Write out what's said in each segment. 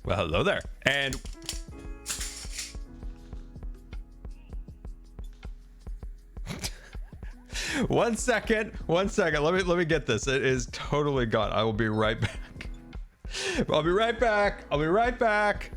Well, hello there. And one second. Let me get this. It is totally gone. I will be right back. I'll be right back.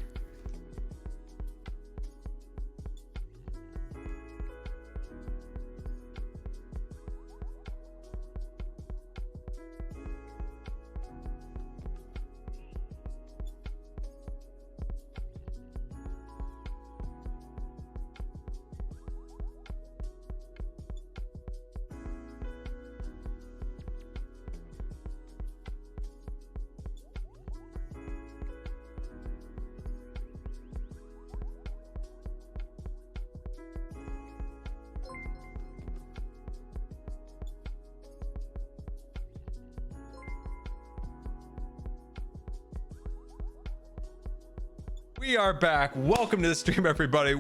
We are back. Welcome to the stream, everybody.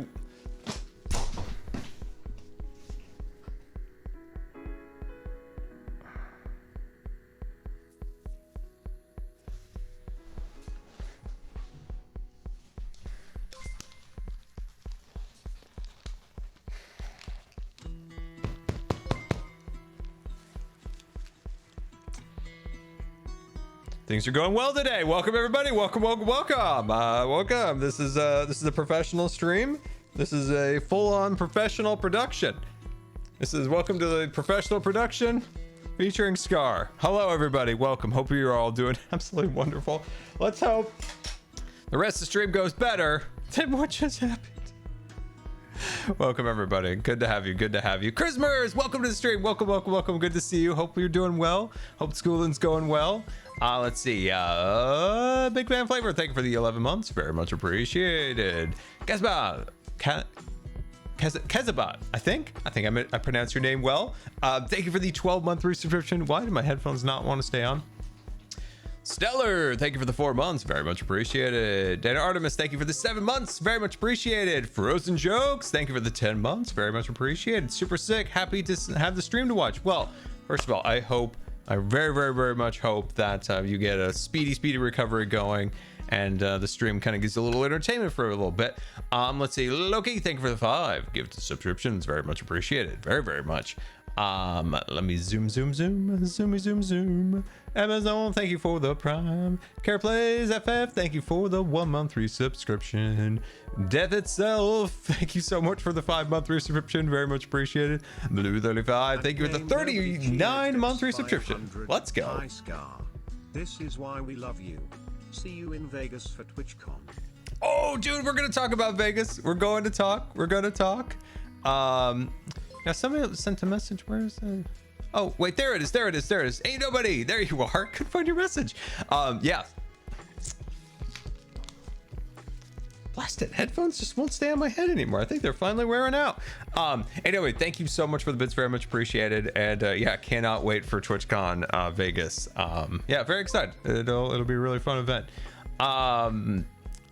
Things are going well today. Welcome everybody. Welcome. Welcome. This is a professional stream. This is a full-on professional production. This is welcome to the professional production featuring Scar. Hello everybody. Welcome. Hope you're all doing absolutely wonderful. Let's hope the rest of the stream goes better than what just happened. Welcome everybody. Good to have you. Christmas, welcome to the stream. Welcome. Good to see you. Hope you're doing well. Hope schooling's going well. Let's see. Big Fan Flavor, thank you for the 11 months. Very much appreciated. Kezbat, I think I pronounced your name well. Thank you for the 12-month resubscription. Why do my headphones not want to stay on? Stellar, thank you for the 4 months. Very much appreciated. Dana Artemis, thank you for the 7 months. Very much appreciated. Frozen Jokes, thank you for the 10 months. Very much appreciated. Super sick. Happy to have the stream to watch. Well, first of all, I very much hope that you get a speedy recovery going, and the stream kind of gives you a little entertainment for a little bit. Let's see. Loki, thank you for the 5 gift subscriptions. Very much appreciated. Very much. Let me zoom. Amazon, thank you for the Prime. CarePlays FF, thank you for the 1-month resubscription. Death Itself, thank you so much for the 5-month resubscription. Very much appreciated. Blue 35, thank you for the 39-month resubscription. Let's go. This is why we love you. See you in Vegas for TwitchCon. Oh, dude, we're gonna talk about Vegas. We're going to talk. Now somebody sent a message. Where is it? Oh, wait, there it is. Ain't nobody. There you are. Couldn't find your message. Yeah. Blasted headphones just won't stay on my head anymore. I think they're finally wearing out. Anyway, thank you so much for the bits. Very much appreciated. And yeah, cannot wait for TwitchCon Vegas. Yeah, very excited. It'll be a really fun event.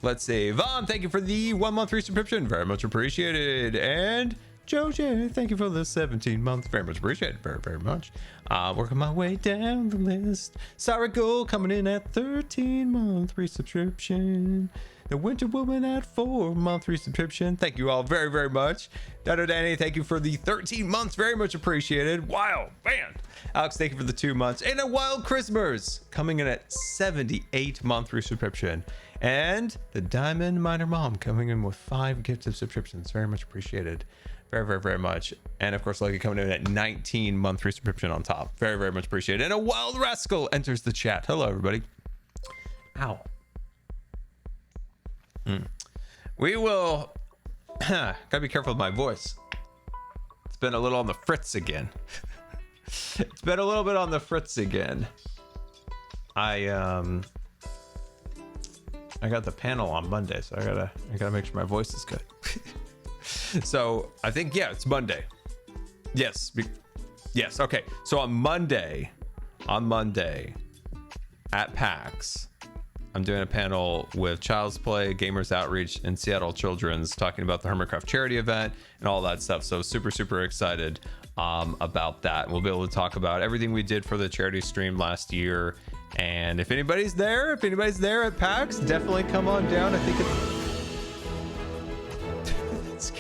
Let's see. Vaughn, thank you for the 1-month resubscription. Very much appreciated. And Joe J, thank you for the 17 months. Very much appreciated. Very much. Working my way down the list. Sarah Gold coming in at 13-month resubscription. The Winter Woman at 4-month resubscription. Thank you all very much. Dado Danny, thank you for the 13 months. Very much appreciated. Wow, man. Alex, thank you for the 2 months. And a Wild Christmas coming in at 78-month resubscription. And the Diamond Miner Mom coming in with 5 gifted subscriptions. Very much appreciated. Very much. And of course, Lucky coming in at 19-month resubscription on top. Very much appreciated. And a Wild Rascal enters the chat. Hello, everybody. Ow. We will gotta be careful with my voice. It's been a little on the fritz again. It's been a little bit on the fritz again. I got the panel on Monday, so I gotta make sure my voice is good. So I think, yeah, it's Monday. Yes. Okay. So on Monday at PAX, I'm doing a panel with Child's Play, Gamers Outreach, and Seattle Children's, talking about the Hermitcraft charity event and all that stuff. So super excited about that. We'll be able to talk about everything we did for the charity stream last year And if anybody's there at PAX, definitely come on down. I think it's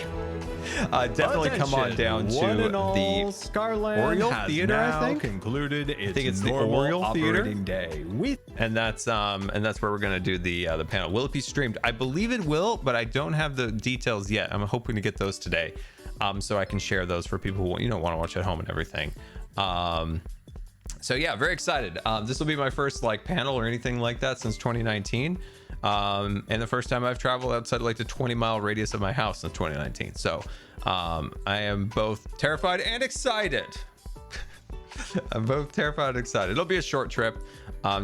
definitely come on down to the Scarland Oriole has Theater, I now think. concluded its I think it's the normal Oriole Theater. operating day with and that's where we're gonna do the panel. Will it be streamed? I believe it will, but I don't have the details yet. I'm hoping to get those today, so I can share those for people who want to watch at home and everything. So yeah, very excited. This will be my first like panel or anything like that since 2019, and the first time I've traveled outside like the 20-mile radius of my house since 2019. So I am both terrified and excited. I'm both terrified and excited. It'll be a short trip,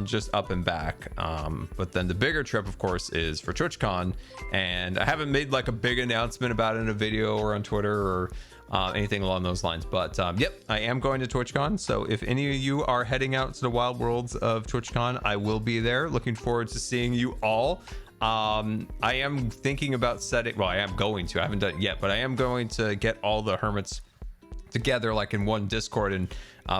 just up and back. But then the bigger trip, of course, is for TwitchCon, and I haven't made like a big announcement about it in a video or on Twitter or anything along those lines. But yep, I am going to TwitchCon. So if any of you are heading out to the wild worlds of TwitchCon, I will be there. Looking forward to seeing you all. I am thinking about setting, well, I am going to, I haven't done it yet, but I am going to get all the hermits together like in one Discord and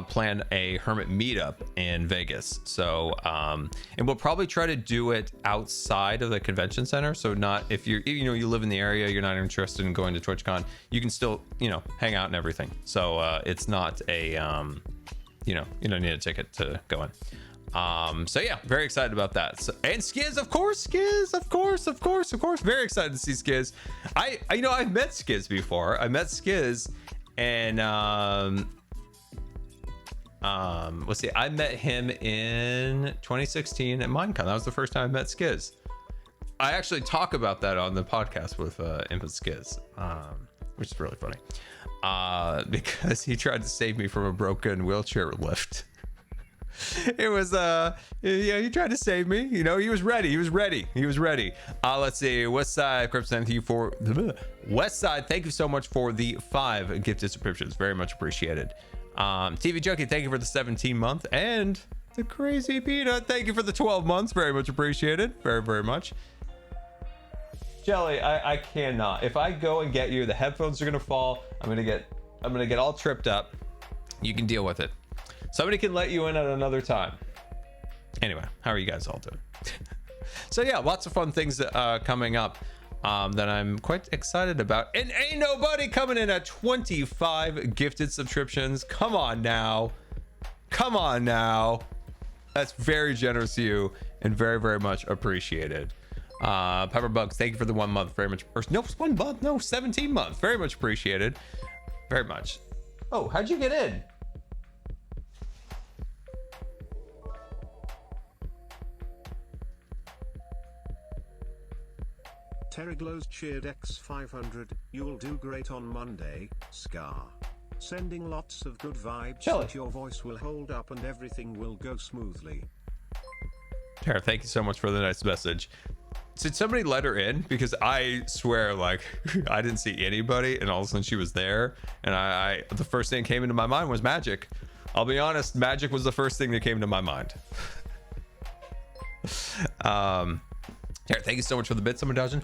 plan a hermit meetup in Vegas. So and we'll probably try to do it outside of the convention center. So not if you're, you live in the area, you're not interested in going to TwitchCon, you can still hang out and everything. So it's not a you don't need a ticket to go in. So yeah, very excited about that. So, and Skiz, of course, very excited to see Skiz. I've met Skiz before. I met Skiz and let's see, I met him in 2016 at Minecon. That was the first time I met Skiz. I actually talk about that on the podcast with Input Skiz, which is really funny, because he tried to save me from a broken wheelchair lift. It was he tried to save me. He was ready. Let's see, Westside Crips, thank you for Westside, thank you so much for the 5 gifted subscriptions, very much appreciated. TV Junkie, thank you for the 17-month, and the Crazy Peanut, thank you for the 12 months, very much appreciated, very much. Jelly, I cannot, if I go and get you, the headphones are gonna fall. I'm gonna get all tripped up. You can deal with it. Somebody can let you in at another time. Anyway, how are you guys all doing? So yeah, lots of fun things coming up that I'm quite excited about. And ain't nobody coming in at 25 gifted subscriptions. Come on now. That's very generous of you and very much appreciated. Pepper Bugs, thank you for the 1 month, very much. Or, no, 1 month, no, 17 months, very much appreciated. Very much. Oh, how'd you get in? Terraglows cheered X500, you'll do great on Monday, Scar. Sending lots of good vibes, Jelly. your voice will hold up and everything will go smoothly. Tara, thank you so much for the nice message. Did somebody let her in? Because I swear, like, I didn't see anybody, and all of a sudden she was there, and I the first thing that came into my mind was magic. I'll be honest, magic was the first thing that came to my mind. Here, thank you so much for the bit, Summer Dodgin.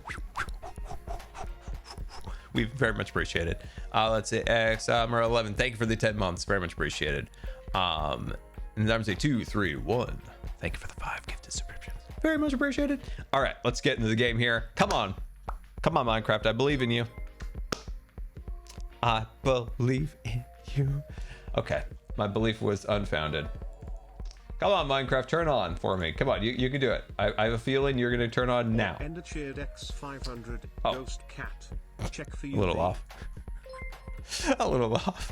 We very much appreciate it. Let's say X11, thank you for the 10 months, very much appreciated. And I'm gonna say 2, 3, 1. Thank you for the 5 gifted subscriptions, very much appreciated. All right, let's get into the game here. Come on, Minecraft, I believe in you. I believe in you. Okay, my belief was unfounded. Come on, Minecraft, turn on for me. Come on, you can do it. I have a feeling you're gonna turn on now. Ender cheered X500, Oh. Ghost Cat. Check for you. A little off. A little off.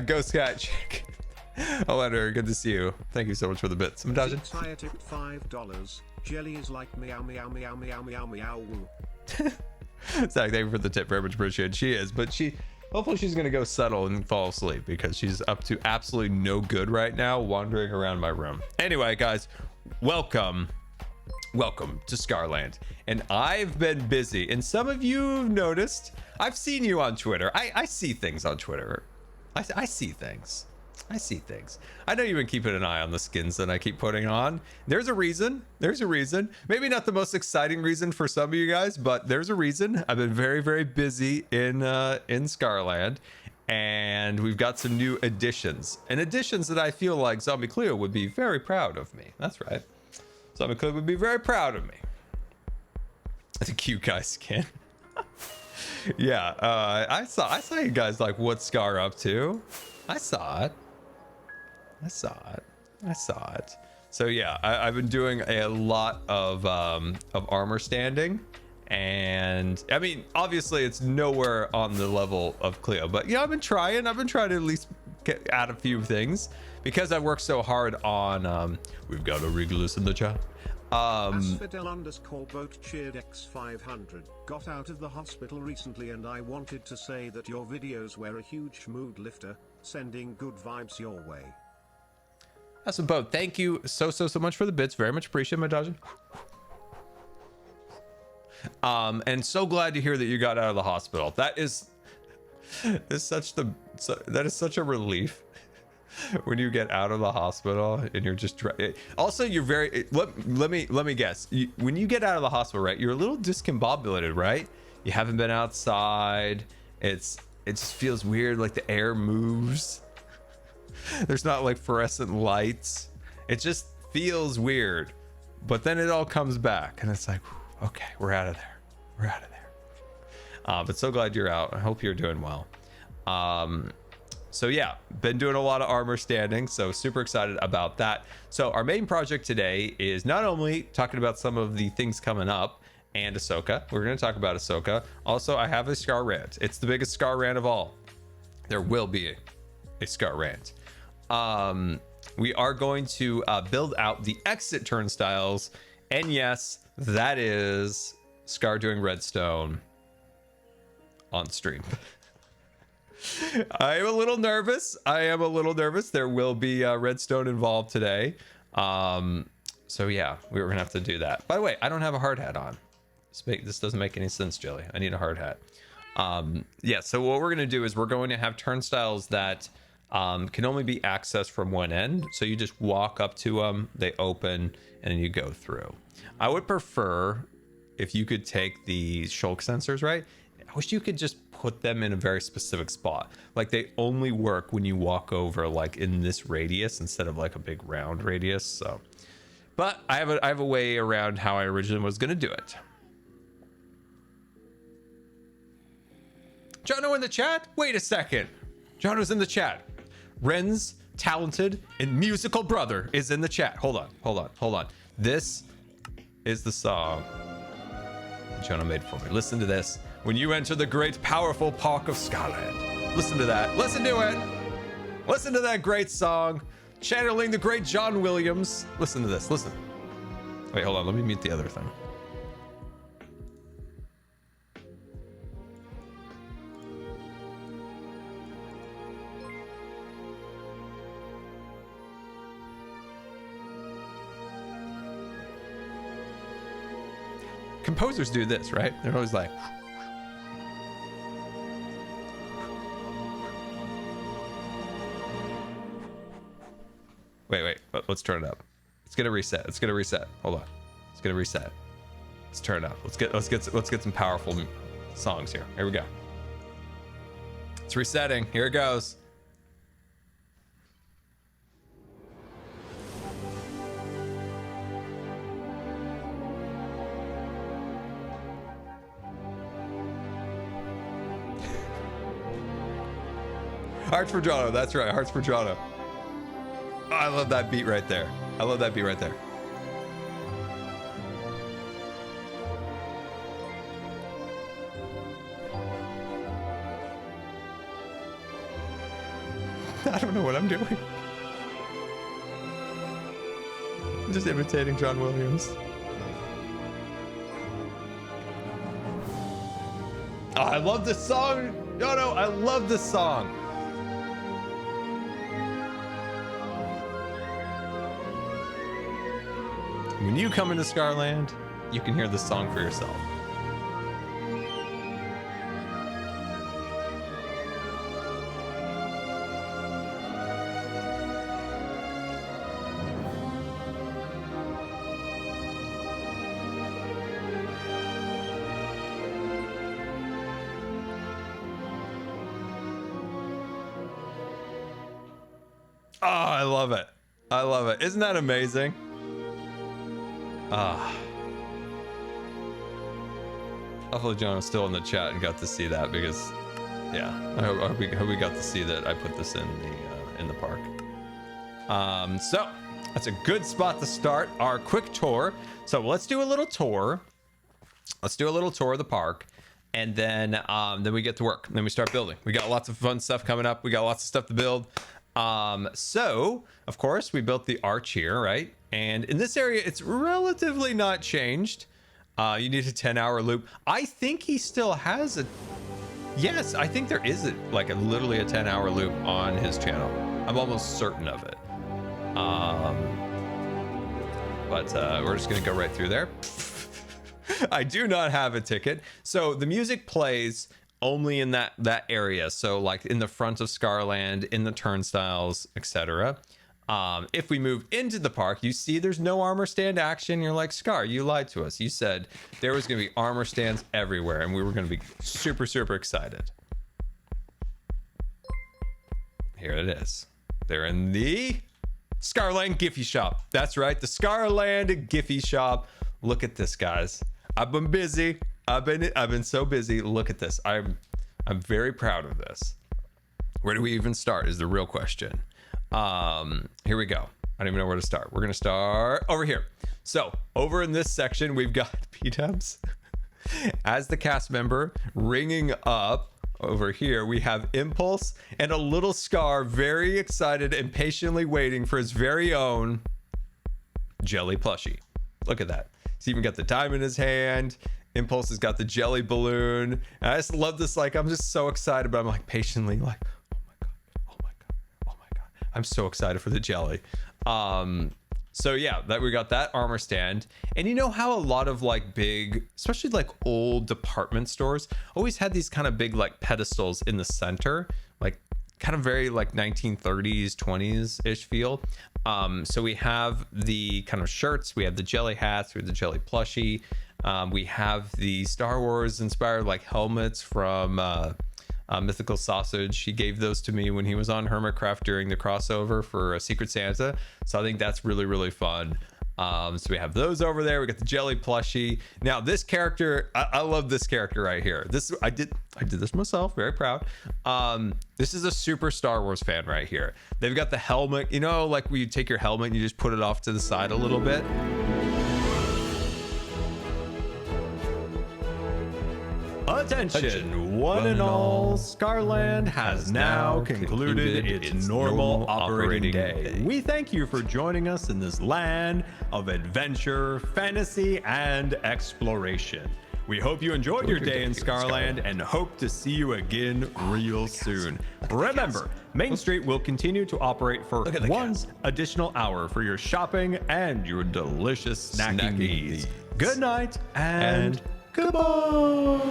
Ghost Cat, check. Oh, Ender, good to see you. Thank you so much for the bits. I'm dodging. Tire tipped $5. Jelly is like meow meow meow meow meow meow. Zach, thank you for the tip, very much appreciated. She is, but hopefully she's gonna go settle and fall asleep because she's up to absolutely no good right now, wandering around my room. Anyway, guys, welcome to Scarland. And I've been busy, and some of you have noticed, I've seen you on Twitter. I see things on Twitter. I see things. I know you've been keeping an eye on the skins that I keep putting on. There's a reason. Maybe not the most exciting reason for some of you guys, but there's a reason. I've been very busy in Scarland, And we've got some new additions, and additions that I feel like Zombie Cleo would be very proud of me. That's right. Zombie Cleo would be very proud of me. The cute guy skin. Yeah, I saw you guys like what Scar up to. I saw it. So yeah, I've been doing a lot of armor standing, and I mean, obviously it's nowhere on the level of Cleo, but yeah, I've been trying to at least add a few things because I worked so hard on we've got a Regulus in the chat. Asphodel_boat cheered X500 got out of the hospital recently, and I wanted to say that your videos were a huge mood lifter, sending good vibes your way. That's a boat. Thank you so much for the bits. Very much appreciate my dodging. And so glad to hear that you got out of the hospital. That is such a relief when you get out of the hospital and you're just also you're very let me guess, when you get out of the hospital, right, you're a little discombobulated, right? You haven't been outside. It just feels weird, like the air moves. There's not like fluorescent lights. It just feels weird, but then it all comes back and it's like, okay, we're out of there. But so glad you're out. I hope you're doing well. So yeah, been doing a lot of armor standing, so super excited about that. So our main project today is not only talking about some of the things coming up and Ahsoka. We're going to talk about Ahsoka. Also, I have a Scar rant. It's the biggest Scar rant of all. There will be a Scar rant. We are going to build out the exit turnstiles, and yes, that is Scar doing redstone on stream. I am a little nervous. There will be redstone involved today. So yeah, we're gonna have to do that. By the way, I don't have a hard hat on. This doesn't make any sense, Jelly. I need a hard hat. Yeah, so what we're gonna do is we're going to have turnstiles that can only be accessed from one end. So you just walk up to them, they open, and then you go through. I would prefer if you could take the shulk sensors, right? I wish you could just put them in a very specific spot. Like they only work when you walk over like in this radius instead of like a big round radius. So, but I have a way around how I originally was gonna do it. Jono in the chat? Wait a second. Jono's in the chat. Ren's talented and musical brother is in the chat. Hold on. This is the song Jono made for me. Listen to this. When you enter the great powerful park of Scarland. Listen to that. Listen to it. Listen to that great song. Channeling the great John Williams. Listen to this. Listen. Wait, hold on. Let me mute the other thing. Composers do this, right? They're always like, wait, let's turn it up. It's gonna reset. Hold on. It's gonna reset. Let's turn it up. Let's get some powerful songs here. Here we go. It's resetting. Here it goes. Hearts for Jono, that's right, Hearts for Jono. Oh, I love that beat right there. I don't know what I'm doing. I'm just imitating John Williams. Oh, I love this song. No, I love this song. When you come into Scarland, you can hear this song for yourself. Oh, I love it. I love it. Isn't that amazing? Ah. Hopefully John was still in the chat and got to see that, because yeah, I hope we got to see that I put this in the park. So that's a good spot to start our quick tour. So let's do a little tour. Let's do a little tour of the park, and then we get to work. Then we start building. We got lots of fun stuff coming up. We got lots of stuff to build. So of course we built the arch here, right? And in this area, it's relatively not changed. You need a 10-hour loop. I think he still has a... Yes, I think there is literally a 10-hour loop on his channel. I'm almost certain of it. But we're just gonna go right through there. I do not have a ticket. So the music plays only in that area. So like in the front of Scarland, in the turnstiles, etc. If we move into the park, you see there's no armor stand action. You're like, Scar, you lied to us. You said there was going to be armor stands everywhere, and we were going to be super, super excited. Here it is. They're in the Scarland Giphy shop. That's right, the Scarland Giphy shop. Look at this, guys. I've been busy. I've been so busy. Look at this. I'm very proud of this. Where do we even start is the real question. Here we go. I don't even know where to start. We're gonna start over here. So over in this section, we've got P-Dubs as the cast member. Ringing up over here, we have Impulse and a little Scar, very excited and patiently waiting for his very own Jelly plushie. Look at that. He's even got the dime in his hand. Impulse has got the jelly balloon. And I just love this. Like, I'm just so excited, but I'm like patiently like, I'm so excited for the jelly. So yeah, that we got that armor stand. And you know how a lot of like big, especially like old department stores always had these kind of big like pedestals in the center, like kind of very like 1930s, 20s ish feel. So we have the kind of shirts, we have the jelly hats, we have the jelly plushie. We have the Star Wars inspired like helmets from Mythical Sausage. He gave those to me when he was on Hermitcraft during the crossover for Secret Santa. So I think that's really, really fun. So we have those over there. We got the jelly plushie. Now this character, I love this character right here. This I did this myself. Very proud. This is a super Star Wars fan right here. They've got the helmet. You know, like where you take your helmet and you just put it off to the side a little bit. Attention, one and all, Scarland has now concluded its normal operating day. We thank you for joining us in this land of adventure, fantasy, and exploration. We hope you enjoyed your day in Scarland and hope to see you again real soon. Remember, Main Street will continue to operate for one additional hour for your shopping and your delicious snacking needs. Good night and goodbye.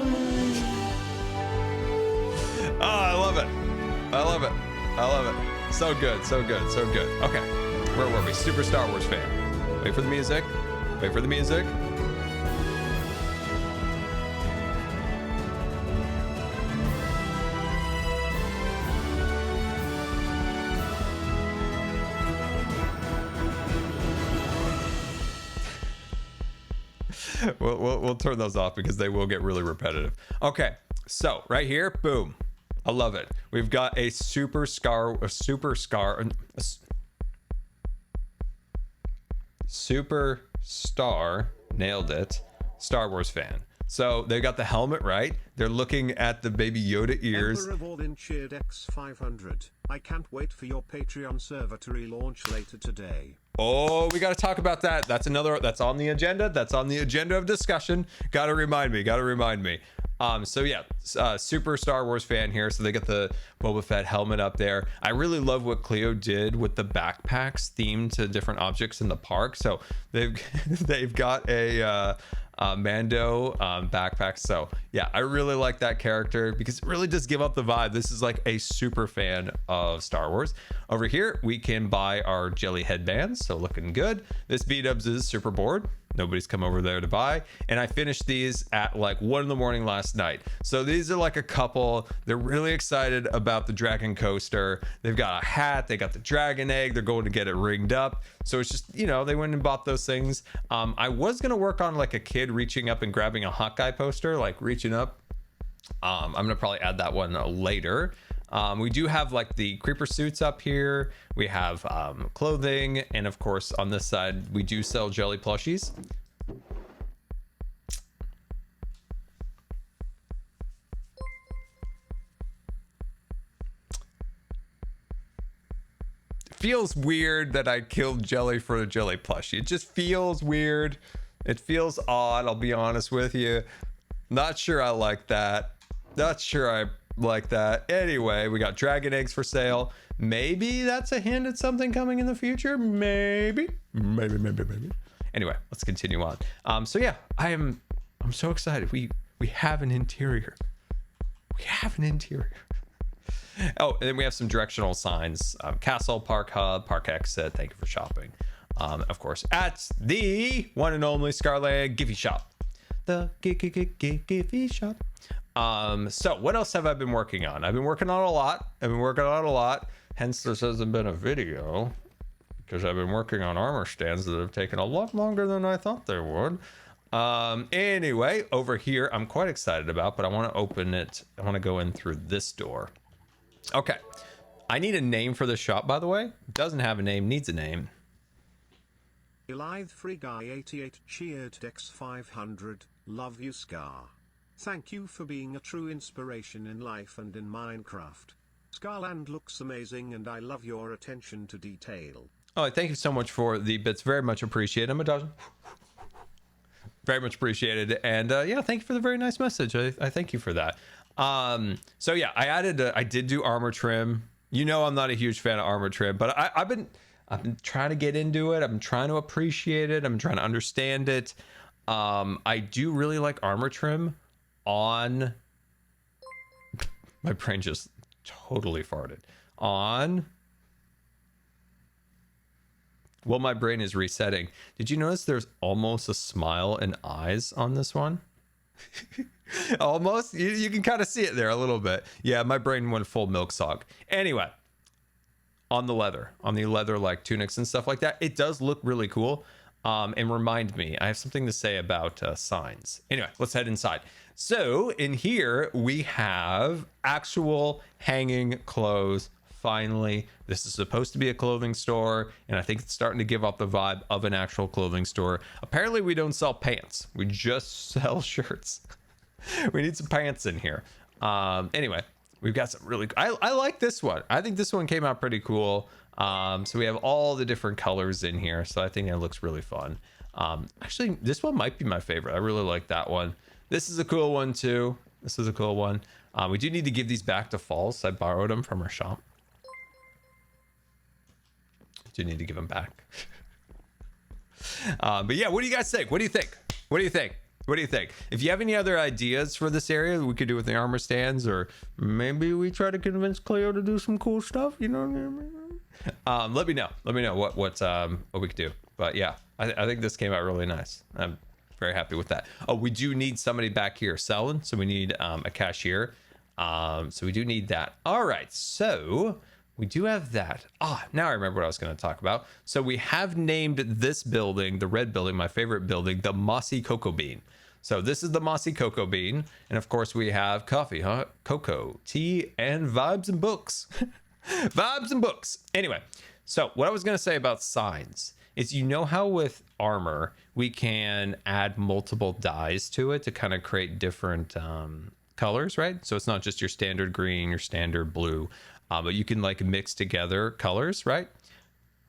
Oh, I love it. I love it. I love it. So good, so good, so good. Okay, where were we? Super Star Wars fan. Wait for the music. Wait for the music. We'll turn those off because they will get really repetitive. Okay, so right here, boom. I love it. We've got a super star, nailed it, Star Wars fan. So they got the helmet, right? They're looking at the baby Yoda ears. Emperor of Alden cheered X500. I can't wait for your Patreon server to relaunch later today. Oh, we got to talk about that. That's that's on the agenda. That's on the agenda of discussion. Got to remind me. So yeah, super Star Wars fan here. So they got the Boba Fett helmet up there. I really love what Cleo did with the backpacks themed to different objects in the park. So they've got a Mando backpack. So yeah, I really like that character because it really does give up the vibe. This is like a super fan of Star Wars. Over here, we can buy our jelly headbands. So looking good. This V-Dubs is super bored. Nobody's come over there to buy. And I finished these at like 1 in the morning last night. So these are like a couple. They're really excited about the dragon coaster. They've got a hat. They got the dragon egg. They're going to get it rigged up. So it's just, you know, they went and bought those things. I was going to work on like a kid reaching up and grabbing a Hawkeye poster, like reaching up. I'm going to probably add that one later. We do have like the creeper suits up here. We have clothing. And of course, on this side, we do sell jelly plushies. It feels weird that I killed Jelly for a jelly plushie. It just feels weird. It feels odd. I'll be honest with you. Not sure I like that. Not sure I like that. Anyway, we got dragon eggs for sale. Maybe that's a hint at something coming in the future. Maybe. Anyway, let's continue on. So yeah, I'm so excited. We have an interior. We have an interior. Oh, and then we have some directional signs. Castle, Park Hub, Park Exit. Thank you for shopping. Of course, at the one and only Scarland Giffy Shop. The Giffy Shop. So what else have I been working on? I've been working on a lot. Hence, this hasn't been a video because I've been working on armor stands that have taken a lot longer than I thought they would. Anyway, over here, I'm quite excited about, but I want to open it. I want to go in through this door. Okay. I need a name for the shop, by the way. Doesn't have a name, needs a name. Elithe Free Guy 88 cheered Dex 500. Love you, Scar. Thank you for being a true inspiration in life and in Minecraft. Scarland looks amazing and I love your attention to detail. Oh, thank you so much for the bits. Very much appreciated. I'm a dozen. Very much appreciated. And yeah, thank you for the very nice message. I thank you for that. So yeah, I did do armor trim. You know, I'm not a huge fan of armor trim, but I've been trying to get into it. I'm trying to appreciate it. I'm trying to understand it. I do really like armor trim on my brain just totally farted on. Well, my brain is resetting. Did you notice there's almost a smile and eyes on this one? Almost. You can kind of see it there a little bit. Yeah, my brain went full milk sog. Anyway, on the leather like tunics and stuff like that, it does look really cool. And remind me, I have something to say about signs. Anyway, let's head inside. So in here we have actual hanging clothes. Finally, this is supposed to be a clothing store, and I think it's starting to give off the vibe of an actual clothing store. Apparently we don't sell pants, we just sell shirts. We need some pants in here. Anyway, we've got some really, I like this one. I think this one came out pretty cool. So we have all the different colors in here, so I think it looks really fun. Actually, this one might be my favorite. I really like that one. This is a cool one too. This is a cool one. We do need to give these back to Falls. I borrowed them from our shop. Do need to give them back. But yeah, what do you guys think? What do you think? What do you think? What do you think? If you have any other ideas for this area we could do with the armor stands, or maybe we try to convince Cleo to do some cool stuff, you know what I mean? Let me know what we could do. But yeah, I think this came out really nice. I'm very happy with that. Oh, we do need somebody back here selling, so we need a cashier. So we do need that. All right, so we do have that. Now I remember what I was going to talk about. So we have named this building, the red building, my favorite building, the Mossy Cocoa Bean. So this is the Mossy Cocoa Bean. And of course we have coffee, cocoa, tea, and vibes and books. Vibes and books. Anyway, so what I was going to say about signs is, you know how with armor, we can add multiple dyes to it to kind of create different colors, right? So it's not just your standard green, your standard blue. But you can like mix together colors, right?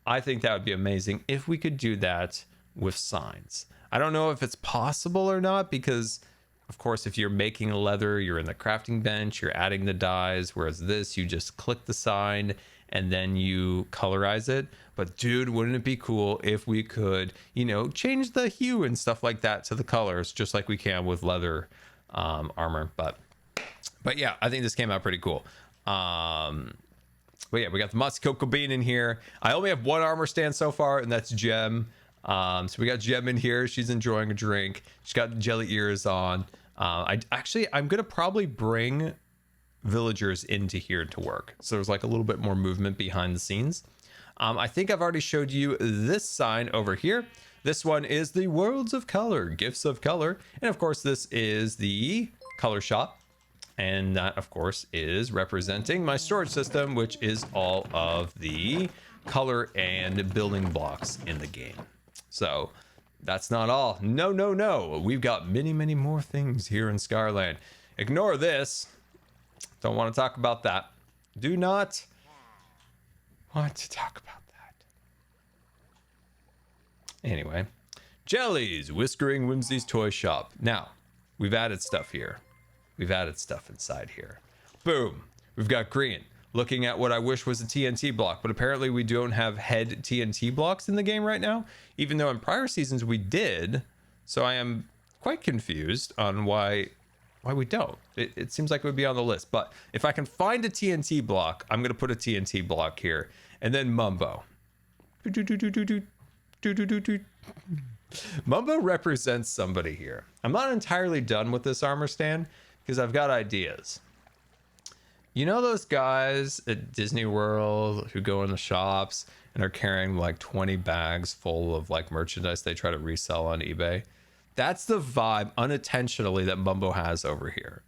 I think that would be amazing if we could do that with signs. I don't know if it's possible or not, because of course, if you're making leather, you're in the crafting bench, you're adding the dyes, whereas this, you just click the sign and then you colorize it. But dude, wouldn't it be cool if we could, you know, change the hue and stuff like that to the colors, just like we can with leather armor. But yeah, I think this came out pretty cool. But yeah, we got the Mossy Cocoa Bean in here. I only have one armor stand so far, and that's Gem. So we got Gem in here. She's enjoying a drink. She's got jelly ears on. I'm gonna probably bring villagers into here to work, so there's like a little bit more movement behind the scenes. I think I've already showed you this sign over here. This one is the Worlds of Color, Gifts of Color, and of course this is the color shop, and that of course is representing my storage system, which is all of the color and building blocks in the game. So that's not all. No, we've got many more things here in Scarland. Ignore this. Don't want to talk about that. Do not want to talk about that. Anyway, Jellie's Whiskering Whimsy's Toy Shop. Now, we've added stuff here. We've added stuff inside here. Boom. We've got green. Looking at what I wish was a TNT block, but apparently we don't have head TNT blocks in the game right now, even though in prior seasons we did. So I am quite confused on why we don't. It seems like it would be on the list, but if I can find a TNT block, I'm going to put a TNT block here. And then Mumbo. Mumbo represents somebody here. I'm not entirely done with this armor stand because I've got ideas. You know those guys at Disney World who go in the shops and are carrying like 20 bags full of like merchandise they try to resell on eBay? That's the vibe unintentionally that Mumbo has over here.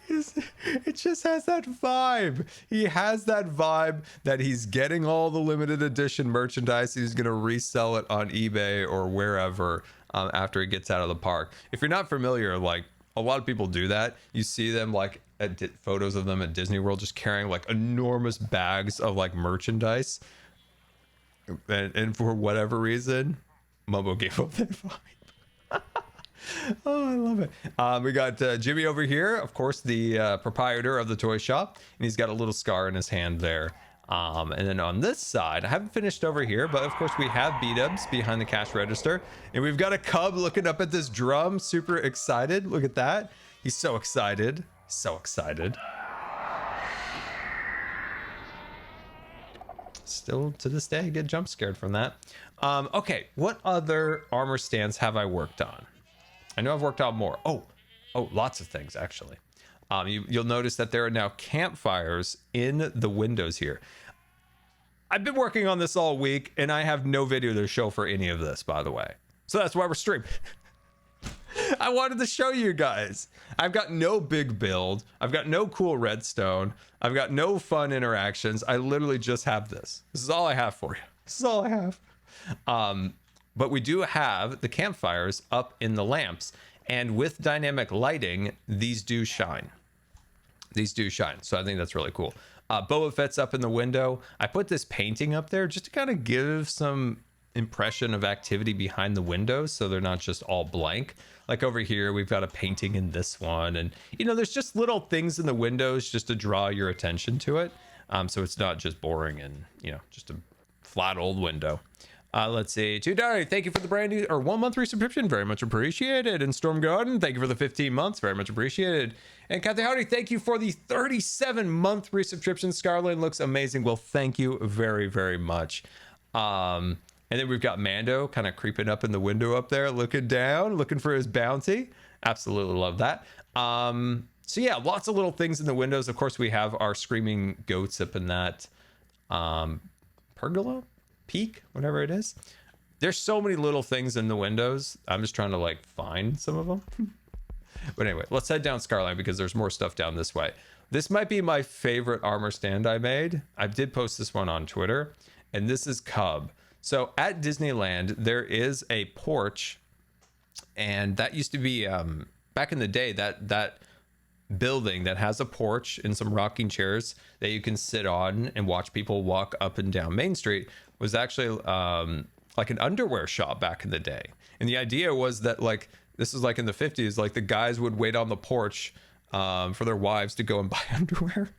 It just has that vibe. He has that vibe that he's getting all the limited edition merchandise. He's going to resell it on eBay or wherever after he gets out of the park. If you're not familiar, like, a lot of people do that. You see them like at photos of them at Disney World just carrying like enormous bags of like merchandise. And for whatever reason, Mumbo gave up that vibe. Oh, I love it. We got Jimmy over here, of course, the proprietor of the toy shop, and he's got a little scar in his hand there. And then on this side, I haven't finished over here, but of course we have B-dubs behind the cash register, and we've got a cub looking up at this drum, super excited. Look at that. He's so excited. So excited. Still to this day, I get jump scared from that. Okay, what other armor stands have I worked on? I know I've worked on more. Oh, lots of things actually. You'll notice that there are now campfires in the windows here. I've been working on this all week, and I have no video to show for any of this, by the way. So that's why we're streaming. I wanted to show you guys. I've got no big build. I've got no cool redstone. I've got no fun interactions. I literally just have this. This is all I have for you. This is all I have. But we do have the campfires up in the lamps. And with dynamic lighting, these do shine. These do shine. So I think that's really cool. Boba Fett's up in the window. I put this painting up there just to kind of give some impression of activity behind the windows, so they're not just all blank. Like over here, we've got a painting in this one. And, you know, there's just little things in the windows just to draw your attention to it. So it's not just boring and, you know, just a flat old window. Let's see. $2. Thank you for the brand new or 1 month resubscription. Very much appreciated. And Storm Garden, thank you for the 15 months. Very much appreciated. And Kathy Howdy, thank you for the 37-month resubscription. Scarland looks amazing. Well, thank you very, very much. And then we've got Mando kind of creeping up in the window up there, looking down, looking for his bounty. Absolutely love that. So yeah, lots of little things in the windows. Of course, we have our screaming goats up in that pergola? Peak, whatever it is. There's so many little things in the windows. I'm just trying to like find some of them. But anyway, let's head down Scarland because there's more stuff down this way. This might be my favorite armor stand I made. I did post this one on Twitter, and this is Cub. So at Disneyland, there is a porch, and that used to be back in the day, that building that has a porch and some rocking chairs that you can sit on and watch people walk up and down Main Street was actually like an underwear shop back in the day. And the idea was that, like, this is like in the 50s, like the guys would wait on the porch for their wives to go and buy underwear.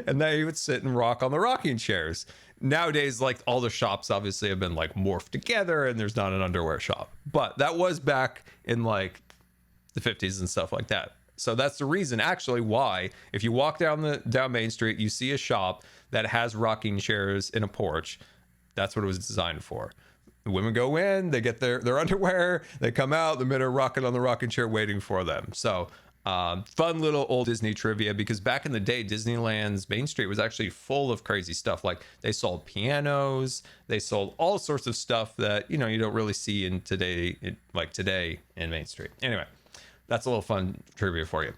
And they would sit and rock on the rocking chairs. Nowadays, like, all the shops obviously have been like morphed together and there's not an underwear shop. But that was back in like the 50s and stuff like that. So that's the reason actually why, if you walk down Main Street, you see a shop that has rocking chairs in a porch. That's what it was designed for. The women go in, they get their underwear, they come out, the men are rocking on the rocking chair waiting for them. So fun little old Disney trivia, because back in the day, Disneyland's Main Street was actually full of crazy stuff. Like they sold pianos, they sold all sorts of stuff that, you know, you don't really see in today in Main Street. Anyway, that's a little fun trivia for you.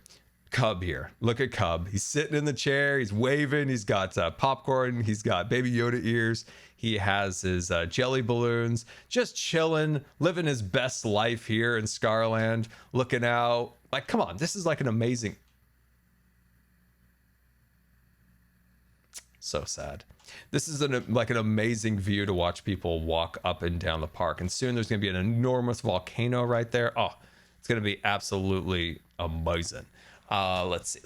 Cub here. Look at Cub. He's sitting in the chair. He's waving. He's got popcorn. He's got Baby Yoda ears. He has his jelly balloons. Just chilling, living his best life here in Scarland. Looking out. Like, come on. This is like an amazing... So sad. This is like an amazing view to watch people walk up and down the park. And soon there's going to be an enormous volcano right there. Oh, it's going to be absolutely amazing. Let's see.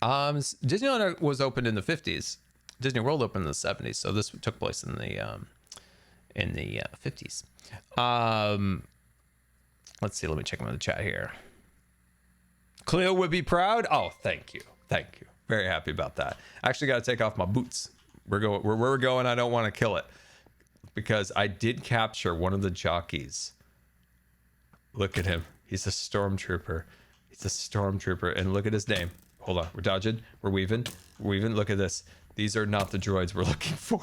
Disneyland was opened in the 50s. Disney World opened in the 70s, so this took place in the 50s. Let's see. Let me check them in the chat here. Cleo would be proud. Oh, thank you. Very happy about that. I actually got to take off my boots. Where we're going, I don't want to kill it, because I did capture one of the jockeys. Look at him. He's a stormtrooper. And look at his name. Hold on. We're dodging. We're weaving. Look at this. These are not the droids we're looking for.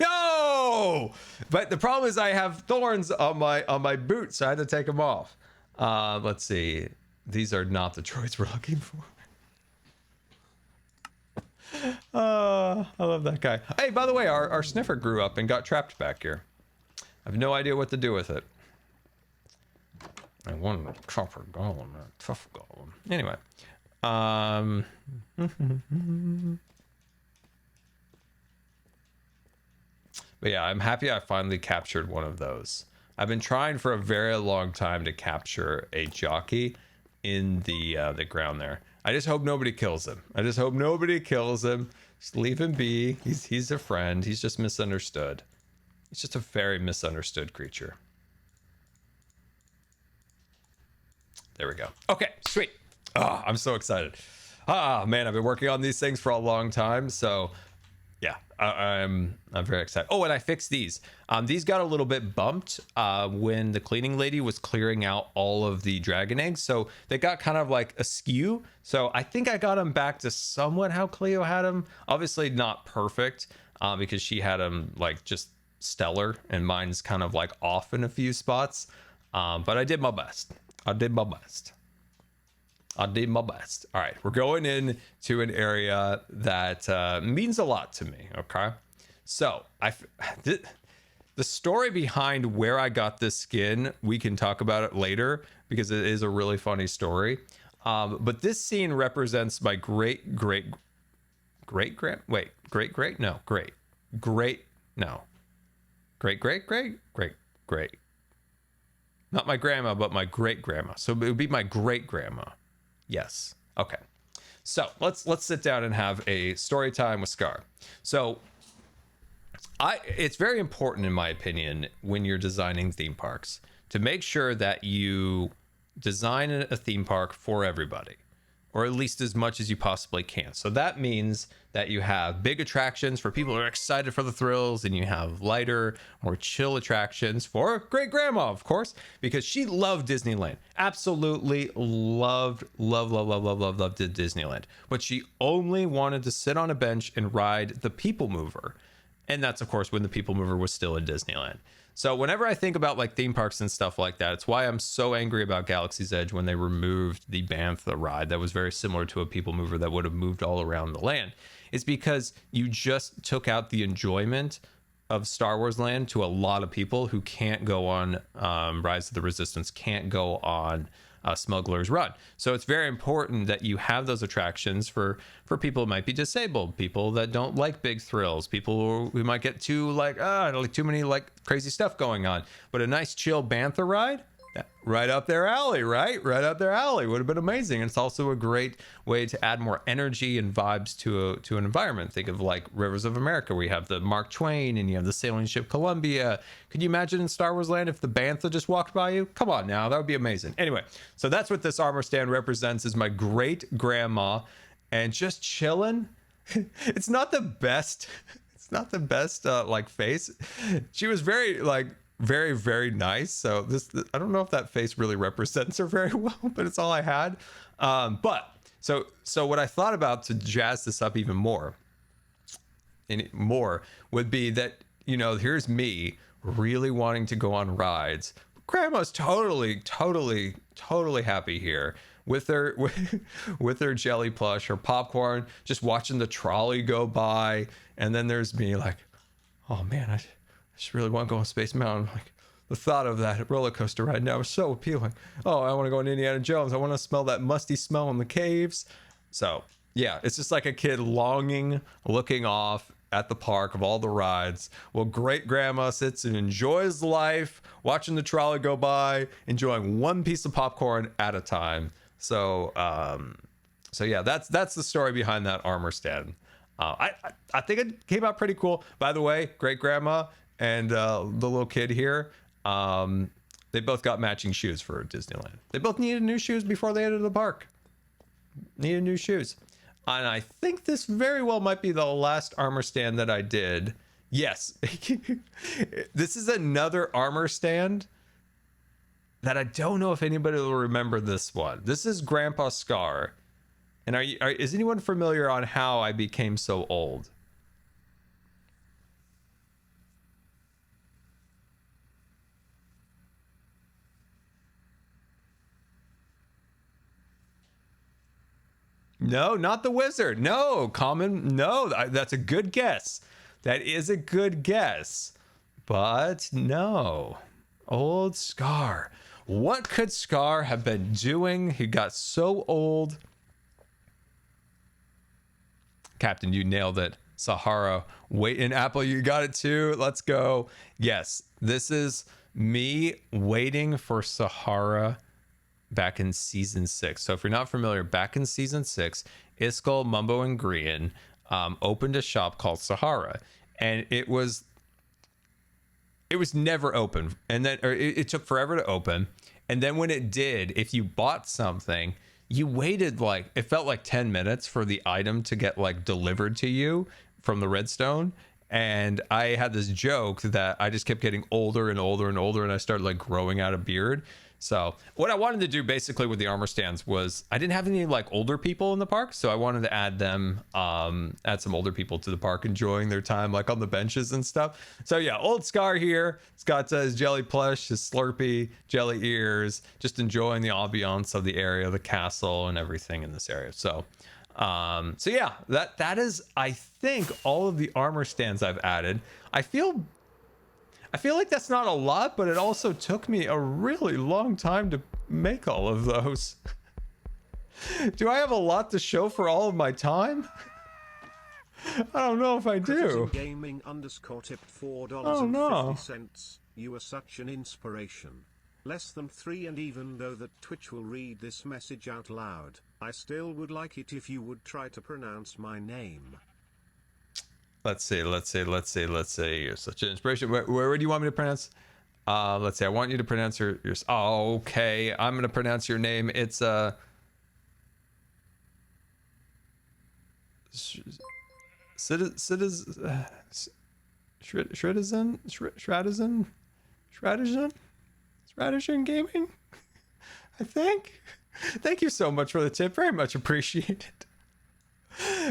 No! But the problem is I have thorns on my boots, so I had to take them off. Let's see. These are not the droids we're looking for. I love that guy. Hey, by the way, our sniffer grew up and got trapped back here. I have no idea what to do with it. I wanted a tougher golem, a tough golem. Anyway, but yeah, I'm happy I finally captured one of those. I've been trying for a very long time to capture a jockey in the ground there. I just hope nobody kills him. Just leave him be. He's a friend. He's just misunderstood. He's just a very misunderstood creature. There we go. Okay, sweet. Oh, I'm so excited. Man, I've been working on these things for a long time, so yeah, I'm very excited. Oh, and I fixed these. These got a little bit bumped when the cleaning lady was clearing out all of the dragon eggs, so they got kind of like askew. So I think I got them back to somewhat how Cleo had them. Obviously not perfect, because she had them like just stellar, and mine's kind of like off in a few spots. But I did my best. All right, we're going in to an area that means a lot to me. Okay, so the story behind where I got this skin, we can talk about it later, because it is a really funny story. But this scene represents my great not my grandma, but my great grandma. So it would be my great grandma. Yes. Okay. So let's sit down and have a story time with Scar. So it's very important, in my opinion, when you're designing theme parks, to make sure that you design a theme park for everybody, or at least as much as you possibly can. So that means that you have big attractions for people who are excited for the thrills, and you have lighter, more chill attractions for great grandma, of course, because she loved Disneyland. Absolutely loved Disneyland. But she only wanted to sit on a bench and ride the People Mover. And that's, of course, when the People Mover was still in Disneyland. So whenever I think about like theme parks and stuff like that, it's why I'm so angry about Galaxy's Edge when they removed the Bantha ride that was very similar to a People Mover that would have moved all around the land. It's because you just took out the enjoyment of Star Wars Land to a lot of people who can't go on Rise of the Resistance, can't go on Smuggler's Run. So it's very important that you have those attractions for people who might be disabled, people that don't like big thrills, people who might get too like too many like crazy stuff going on. But a nice chill Bantha ride, right up their alley, right up their alley, would have been amazing. And it's also a great way to add more energy and vibes to an environment. Think of like Rivers of America, where you have the Mark Twain and you have the sailing ship Columbia. Could you imagine in Star Wars Land if the Bantha just walked by you? Come on now, that would be amazing. Anyway, so that's what this armor stand represents, is my great grandma, and just chilling it's not the best. It's not the best like face. She was very like very nice. So this, I don't know if that face really represents her very well, but it's all I had. But so what I thought about to jazz this up even more would be that, you know, here's me really wanting to go on rides. Grandma's totally happy here with her with her jelly plush, her popcorn, just watching the trolley go by. And then there's me like, oh man, I just really want to go on Space Mountain. Like, the thought of that roller coaster right now is so appealing. Oh, I want to go on Indiana Jones. I want to smell that musty smell in the caves. So yeah, it's just like a kid longing, looking off at the park of all the rides, while great grandma sits and enjoys life, watching the trolley go by, enjoying one piece of popcorn at a time. So yeah, that's the story behind that armor stand. I think it came out pretty cool. By the way, great grandma and the little kid here, they both got matching shoes for Disneyland. They both needed new shoes before they entered the park. Needed new shoes. And I think this very well might be the last armor stand that I did. Yes. This is another armor stand that I don't know if anybody will remember this one. This is Grandpa Scar. And is anyone familiar on how I became so old? No, not the wizard. No, common. No, that's a good guess. That is a good guess. But no. Old Scar. What could Scar have been doing? He got so old. Captain, you nailed it. Sahara. Wait, and Apple, you got it too. Let's go. Yes, this is me waiting for Sahara back in season 6. So if you're not familiar, back in season 6, Iskall, Mumbo, and Grian opened a shop called Sahara, and it was never open, and then it took forever to open. And then when it did, if you bought something, you waited like, it felt like 10 minutes for the item to get like delivered to you from the Redstone. And I had this joke that I just kept getting older and older and older, and I started like growing out a beard. So what I wanted to do basically with the armor stands was, I didn't have any like older people in the park, so I wanted to add them, add some older people to the park enjoying their time like on the benches and stuff. So yeah, old Scar here. It's got his jelly plush, his Slurpee, jelly ears, just enjoying the ambiance of the area, the castle, and everything in this area. So yeah, that is, I think, all of the armor stands I've added. I feel like that's not a lot, but it also took me a really long time to make all of those. Do I have a lot to show for all of my time? I don't know if I do. Gaming _tip $4.50. Oh no. You are such an inspiration. Less than 3, and even though that Twitch will read this message out loud, I still would like it if you would try to pronounce my name. Let's see. You're such an inspiration. Where do you want me to pronounce? Let's see. I want you to pronounce your. Oh, okay. I'm gonna pronounce your name. It's Shradizan Gaming, I think. Thank you so much for the tip. Very much appreciated.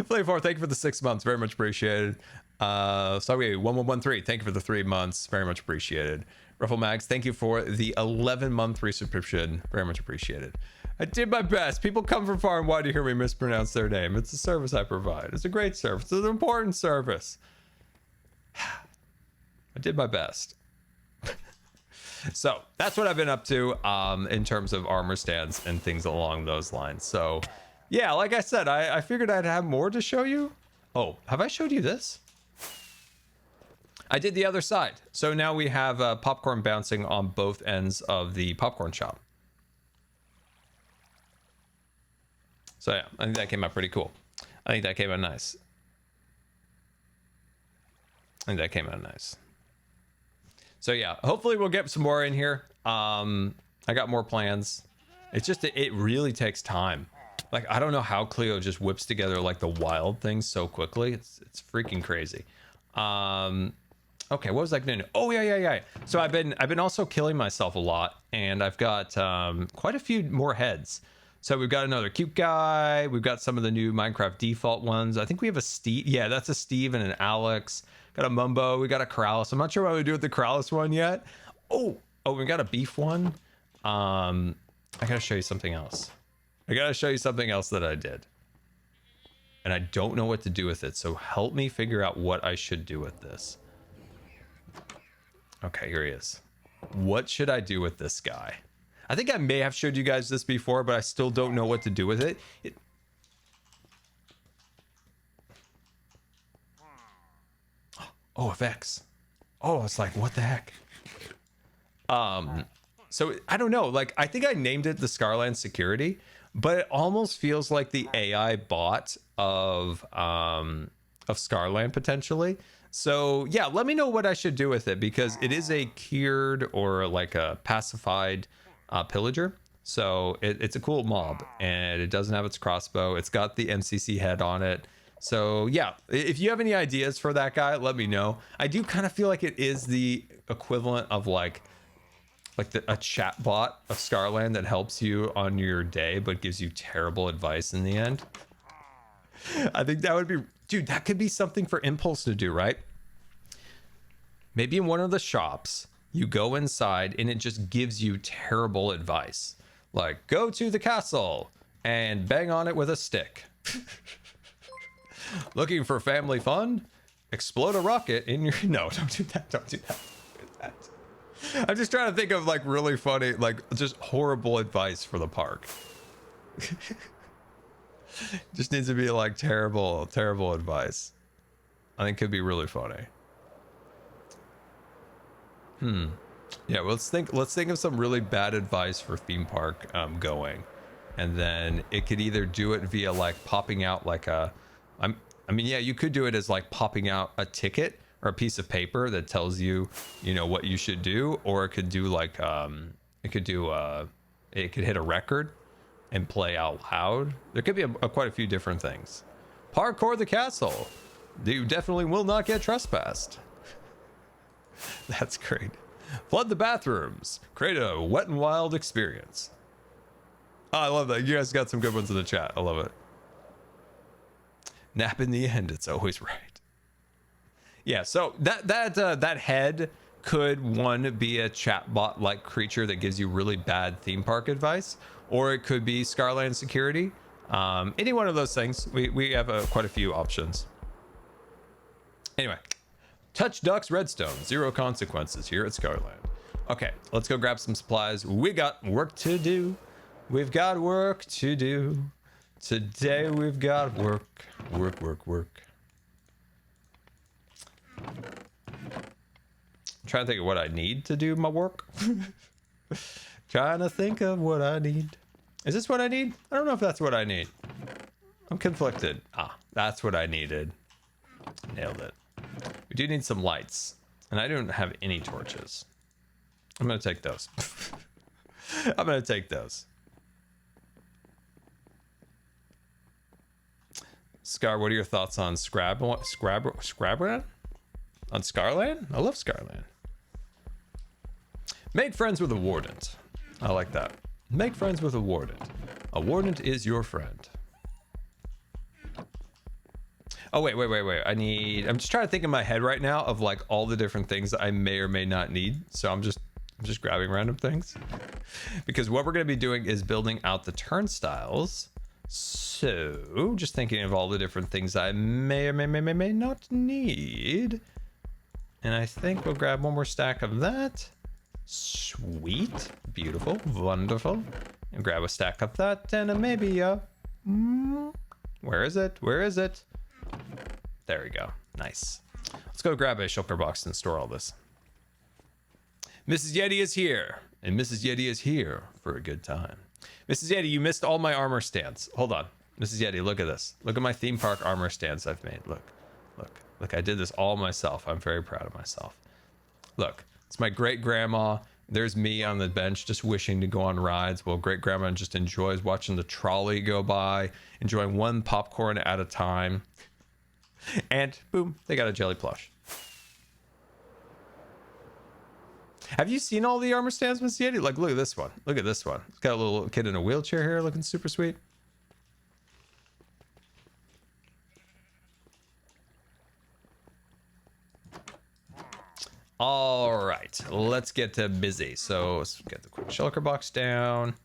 Flavor, thank you for the 6 months. Very much appreciated. Sorry, 1113. Thank you for the 3 months. Very much appreciated. Ruffle Max, thank you for the 11-month resubscription. Very much appreciated. I did my best. People come from far and wide to hear me mispronounce their name. It's a service I provide. It's a great service. It's an important service. I did my best. So that's what I've been up to in terms of armor stands and things along those lines. So yeah, like I said, I figured I'd have more to show you. Oh, have I showed you this? I did the other side. So now we have popcorn bouncing on both ends of the popcorn shop. So yeah, I think that came out pretty cool. I think that came out nice. So yeah, hopefully we'll get some more in here. I got more plans. It's just, it really takes time. Like, I don't know how Cleo just whips together like the wild things so quickly. It's freaking crazy. Okay, what was I gonna do? Oh yeah. So I've been also killing myself a lot, and I've got quite a few more heads. So we've got another cute guy. We've got some of the new Minecraft default ones. I think we have a Steve. Yeah, that's a Steve and an Alex. Got a Mumbo. We got a Corrales. I'm not sure what we do with the Corrales one yet. Oh, we got a beef one. I gotta show you something else. I gotta show you something else that I did. And I don't know what to do with it. So help me figure out what I should do with this. Okay, here he is. What should I do with this guy? I think I may have showed you guys this before, but I still don't know what to do with it. Oh, effects. Oh, it's like, what the heck? So I don't know. Like, I think I named it the Scarland Security, but it almost feels like the AI bot of Scarland potentially. So yeah, let me know what I should do with it, because it is a cured or like a pacified pillager. So it's a cool mob, and it doesn't have its crossbow. It's got the MCC head on it. So yeah, if you have any ideas for that guy, let me know. I do kind of feel like it is the equivalent of a chat bot of Scarland that helps you on your day, but gives you terrible advice in the end. I think that would be, dude, that could be something for Impulse to do, right? Maybe in one of the shops, you go inside and it just gives you terrible advice. Like, go to the castle and bang on it with a stick. Looking for family fun? Explode a rocket in your... No, don't do that. Don't do that. I'm just trying to think of like really funny, like just horrible advice for the park. Just needs to be like terrible advice. I think could be really funny. Yeah, well, let's think of some really bad advice for theme park going, and then it could either do it via like popping out like I mean, yeah, you could do it as like popping out a ticket or a piece of paper that tells you, you know, what you should do, or it could do like it could hit a record and play out loud. There could be quite a few different things. Parkour the castle. You definitely will not get trespassed. That's great. Flood the bathrooms. Create a wet and wild experience. Oh, I love that. You guys got some good ones in the chat. I love it. Nap in the end. It's always right. Yeah, so that head could, one, be a chatbot like creature that gives you really bad theme park advice, or it could be Scarland Security. Any one of those things. We have quite a few options. Anyway, touch ducks redstone, 0 consequences here at Scarland. Okay, let's go grab some supplies. We got work to do. We've got work to do. Today we've got work. I'm trying to think of what I need to do my work. Trying to think of what I need. Is this what I need? I don't know if that's what I need. I'm conflicted. Ah, that's what I needed. Nailed it. We do need some lights, and I don't have any torches. I'm gonna take those. I'm gonna take those. Scar, what are your thoughts on Scrabland? On Scarland? I love Scarland. Make friends with a warden. I like that. Make friends with a warden. A warden is your friend. Oh, wait. I'm just trying to think in my head right now of like all the different things that I may or may not need. So I'm just grabbing random things. Because what we're going to be doing is building out the turnstiles. So just thinking of all the different things I may or may not need. And I think we'll grab one more stack of that. Sweet. Beautiful. Wonderful. And grab a stack of that. And maybe where is it? There we go. Nice. Let's go grab a shulker box and store all this. Mrs. Yeti is here. And Mrs. Yeti is here for a good time. Mrs. Yeti, you missed all my armor stands. Hold on. Mrs. Yeti, look at this. Look at my theme park armor stands I've made. Look. I did this all myself. I'm very proud of myself. Look, it's my great grandma There's me on the bench just wishing to go on rides while great grandma just enjoys watching the trolley go by, enjoying one popcorn at a time. And boom, they got a Jelly plush. Have you seen all the armor stands, Miss Yeti? Like, look at this one. Look at this one. It's got a little kid in a wheelchair here looking super sweet. All right, let's get to busy. So let's get the quick shulker box down.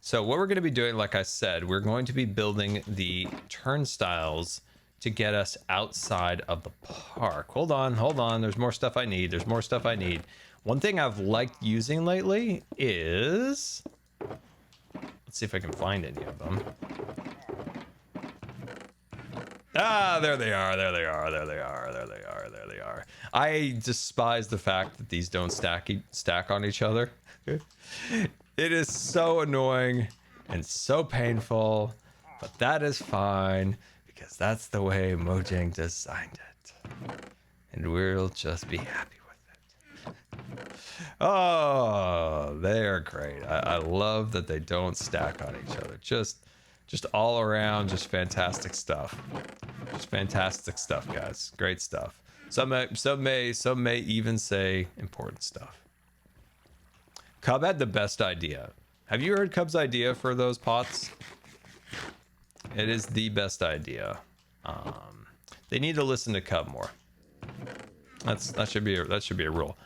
So what we're going to be doing, like I said, we're going to be building the turnstiles to get us outside of the park. Hold on. There's more stuff I need. One thing I've liked using lately is, let's see if I can find any of them. Ah, there they are. I despise the fact that these don't stack on each other. It is so annoying and so painful, but that is fine because that's the way Mojang designed it. And we'll just be happy with it. Oh, they are great. I love that they don't stack on each other. Just all around, just fantastic stuff. Just fantastic stuff, guys. Great stuff. Some may even say important stuff. Cub had the best idea. Have you heard Cub's idea for those pots? It is the best idea. They need to listen to Cub more. That should be a rule.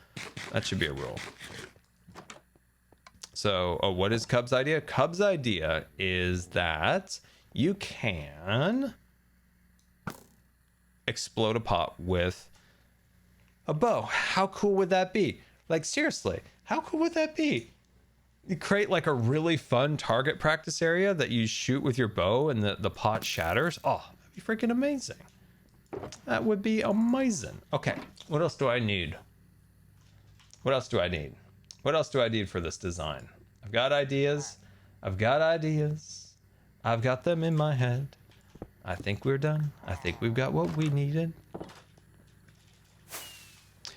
That should be a rule. So, what is Cub's idea? Cub's idea is that you can explode a pot with a bow. How cool would that be? Like, seriously, how cool would that be? You create like a really fun target practice area that you shoot with your bow and the pot shatters. Oh, that'd be freaking amazing. That would be amazing. Okay, what else do I need? What else do I need for this design? I've got ideas. I've got them in my head. I think we're done. I think we've got what we needed.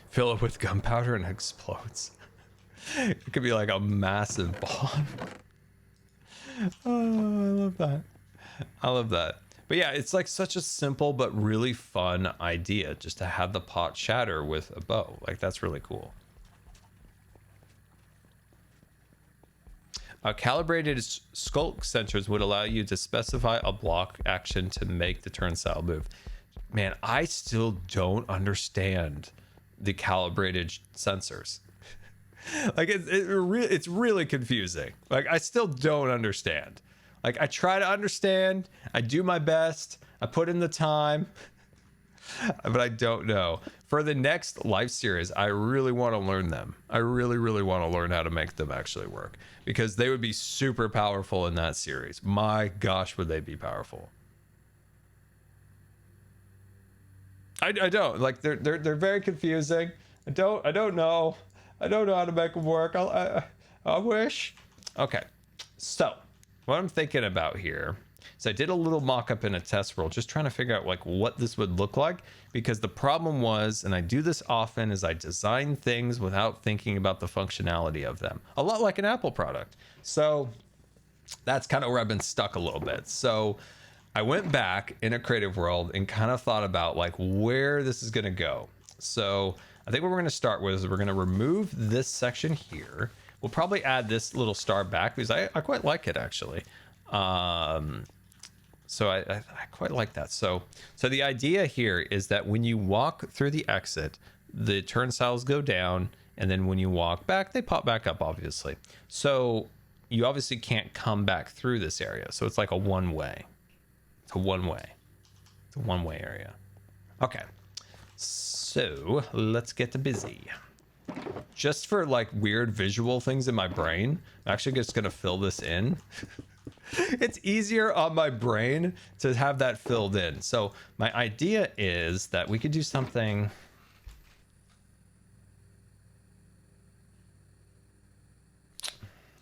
Fill it with gunpowder and it explodes. It could be like a massive bomb. Oh, I love that. But yeah, it's like such a simple but really fun idea just to have the pot shatter with a bow. Like, that's really cool. Calibrated skulk sensors would allow you to specify a block action to make the turnstile move. Man, I still don't understand the calibrated sensors. Like, it's really confusing. Like, I still don't understand. Like, I try to understand. I do my best. I put in the time. But I don't know. For the next life series, I really want to learn them. I really, really want to learn how to make them actually work. Because they would be super powerful in that series. My gosh, would they be powerful. I don't. Like, they're very confusing. I don't know. I don't know how to make them work. I wish. Okay. So, what I'm thinking about here is I did a little mock-up in a test world, just trying to figure out like what this would look like, because the problem was, and I do this often, is I design things without thinking about the functionality of them. A lot like an Apple product. So that's kind of where I've been stuck a little bit. So I went back in a creative world and kind of thought about like where this is going to go. So I think what we're going to start with is we're going to remove this section here. We'll probably add this little star back because I quite like it actually. So I quite like that. So the idea here is that when you walk through the exit, the turnstiles go down, and then when you walk back, they pop back up, obviously. So you obviously can't come back through this area. So it's like a one-way. It's a one-way area. Okay. So let's get busy. Just for like weird visual things in my brain, I'm actually just going to fill this in. It's easier on my brain to have that filled in. So my idea is that we could do something.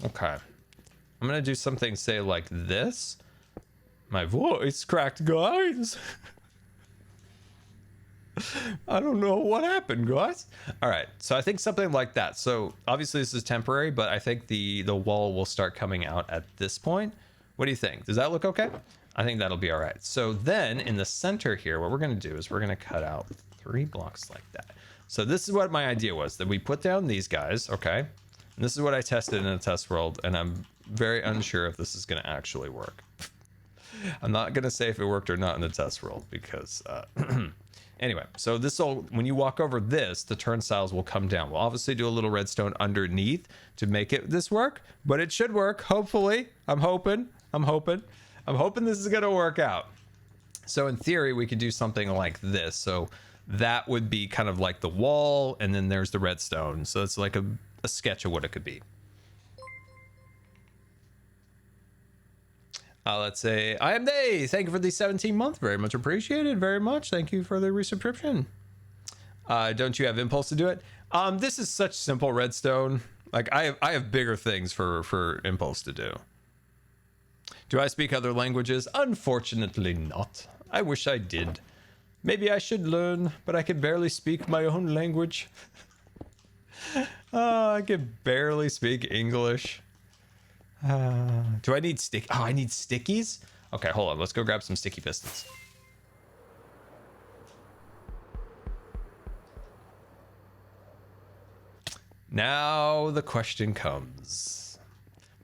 Okay. I'm going to do something, say like this. My voice cracked, guys. I don't know what happened, guys. All right, so I think something like that. So obviously this is temporary, but I think the wall will start coming out at this point. What do you think? Does that look okay? I think that'll be all right. So then in the center here, what we're going to do is we're going to cut out 3 blocks like that. So this is what my idea was, that we put down these guys, okay? And this is what I tested in a test world, and I'm very unsure if this is going to actually work. I'm not going to say if it worked or not in the test world because anyway, so this will, when you walk over this, the turnstiles will come down. We'll obviously do a little redstone underneath to make this work, but it should work. Hopefully. I'm hoping this is going to work out. So in theory, we could do something like this. So that would be kind of like the wall, and then there's the redstone. So it's like a sketch of what it could be. Let's say, I am they. Thank you for the 17 month. Very much appreciated. Very much. Thank you for the resubscription. Don't you have impulse to do it? This is such simple redstone. Like I have bigger things for impulse to do. Do I speak other languages? Unfortunately not. I wish I did. Maybe I should learn, but I can barely speak my own language. I can barely speak English. Do I need stick? Oh, I need stickies? Okay, hold on. Let's go grab some sticky pistons. Now the question comes.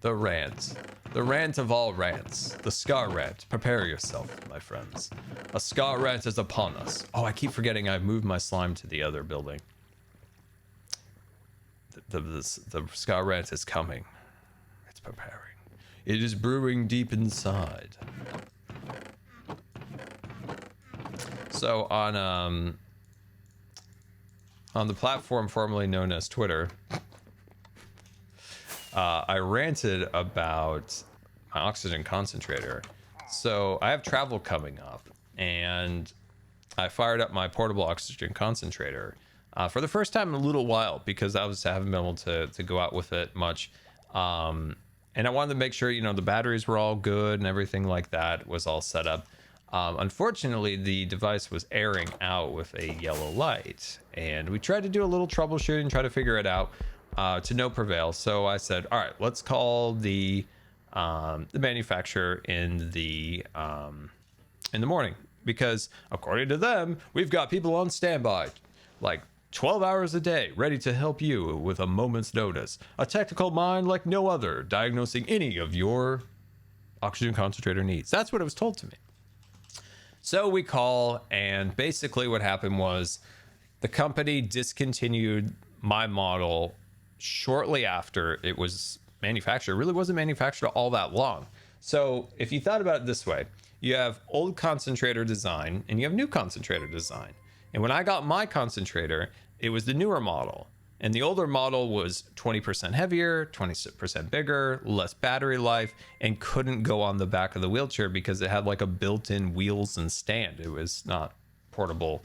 The rant. The rant of all rants. The Scar rant. Prepare yourself, my friends. A Scar rant is upon us. Oh, I keep forgetting I've moved my slime to the other building. The Scar rant is coming. It's preparing. It is brewing deep inside. So on the platform formerly known as Twitter, I ranted about my oxygen concentrator. So I have travel coming up, and I fired up my portable oxygen concentrator for the first time in a little while because I haven't been able to go out with it much. And I wanted to make sure, you know, the batteries were all good and everything like that was all set up. Unfortunately, the device was airing out with a yellow light, and we tried to do a little troubleshooting, try to figure it out, to no prevail. So I said, all right, let's call the manufacturer in the morning, because according to them, we've got people on standby, like 12 hours a day, ready to help you with a moment's notice. A technical mind like no other, diagnosing any of your oxygen concentrator needs. That's what it was told to me. So we call, and basically what happened was the company discontinued my model shortly after it was manufactured. It really wasn't manufactured all that long. So if you thought about it this way, you have old concentrator design and you have new concentrator design. And when I got my concentrator, it was the newer model. And the older model was 20% heavier, 20% bigger, less battery life, and couldn't go on the back of the wheelchair because it had like a built-in wheels and stand. It was not portable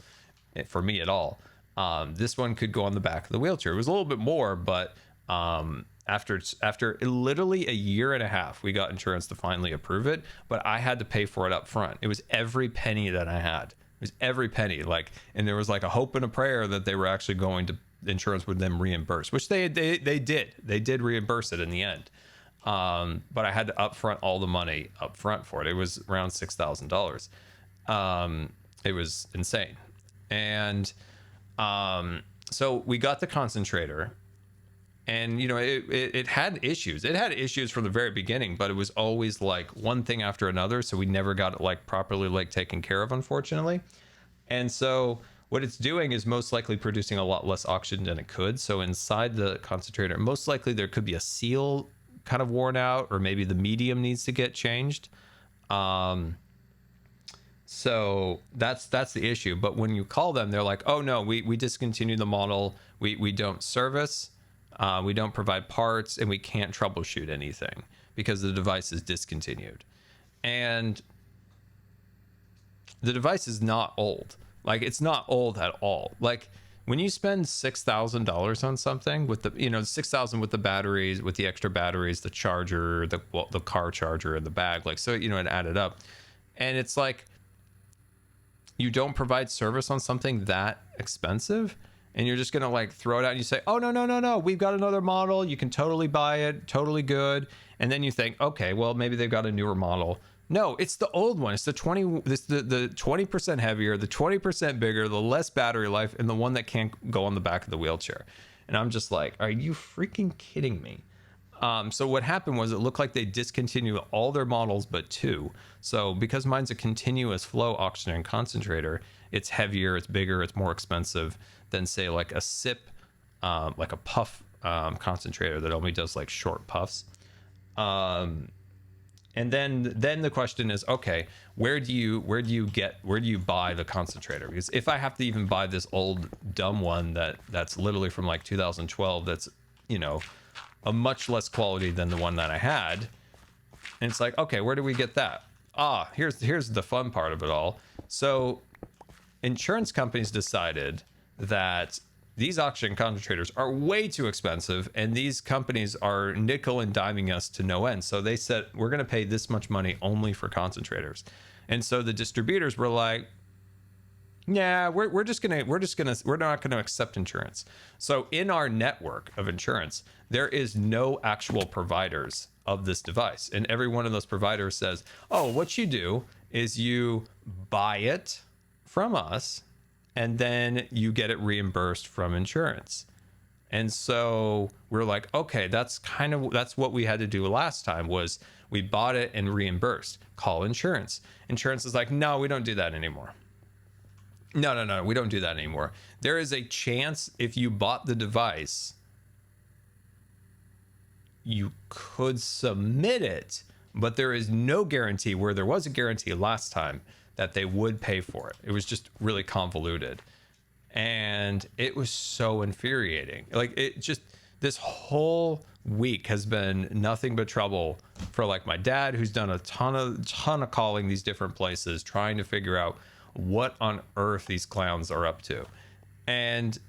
for me at all. This one could go on the back of the wheelchair. It was a little bit more, but after literally a year and a half, we got insurance to finally approve it, but I had to pay for it up front. It was every penny that I had. It was every penny, like, and there was like a hope and a prayer that they were actually going to, insurance would then reimburse, which they did reimburse it in the end. But I had to upfront all the money up front for it. It was around $6,000. It was insane. And so we got the concentrator, and you know, it had issues. It had issues from the very beginning, but it was always like one thing after another. So we never got it like properly like taken care of, unfortunately. And so what it's doing is most likely producing a lot less oxygen than it could. So inside the concentrator, most likely there could be a seal kind of worn out, or maybe the medium needs to get changed. So that's the issue. But when you call them, they're like, oh no, we discontinued the model. We don't service, we don't provide parts, and we can't troubleshoot anything because the device is discontinued. And the device is not old. Like, it's not old at all. Like, when you spend $6,000 on something with the, you know, $6,000 with the batteries, with the extra batteries, the charger, the car charger, and the bag, like, so, you know, it added up. And it's like, you don't provide service on something that expensive, and you're just gonna like throw it out and you say, oh no, we've got another model, you can totally buy it, totally good. And then you think, okay, well maybe they've got a newer model. No, it's the old one. It's the 20% heavier, the 20% bigger, the less battery life, and the one that can't go on the back of the wheelchair. And I'm just like, are you freaking kidding me? So what happened was it looked like they discontinued all their models but 2. So because mine's a continuous flow oxygen concentrator, it's heavier, it's bigger, it's more expensive than say like a sip, like a puff concentrator that only does like short puffs. And then the question is, okay, where do you buy the concentrator? Because if I have to even buy this old dumb one that's literally from like 2012, that's, you know, a much less quality than the one that I had. And it's like, okay, where do we get that? Here's the fun part of it all. So insurance companies decided that these oxygen concentrators are way too expensive, and these companies are nickel and diming us to no end. So they said, we're going to pay this much money only for concentrators. And so the distributors were like, yeah, we're not going to accept insurance. So in our network of insurance, there is no actual providers of this device. And every one of those providers says, oh, what you do is you buy it from us, and then you get it reimbursed from insurance. And so we're like, okay, that's what we had to do last time, was we bought it and reimbursed. Call insurance. Insurance is like, no, we don't do that anymore. No, we don't do that anymore. There is a chance if you bought the device, you could submit it, but there is no guarantee, where there was a guarantee last time, that they would pay for it. It was just really convoluted. And it was so infuriating. Like, it just, this whole week has been nothing but trouble for like my dad, who's done a ton of calling these different places, trying to figure out what on earth these clowns are up to. And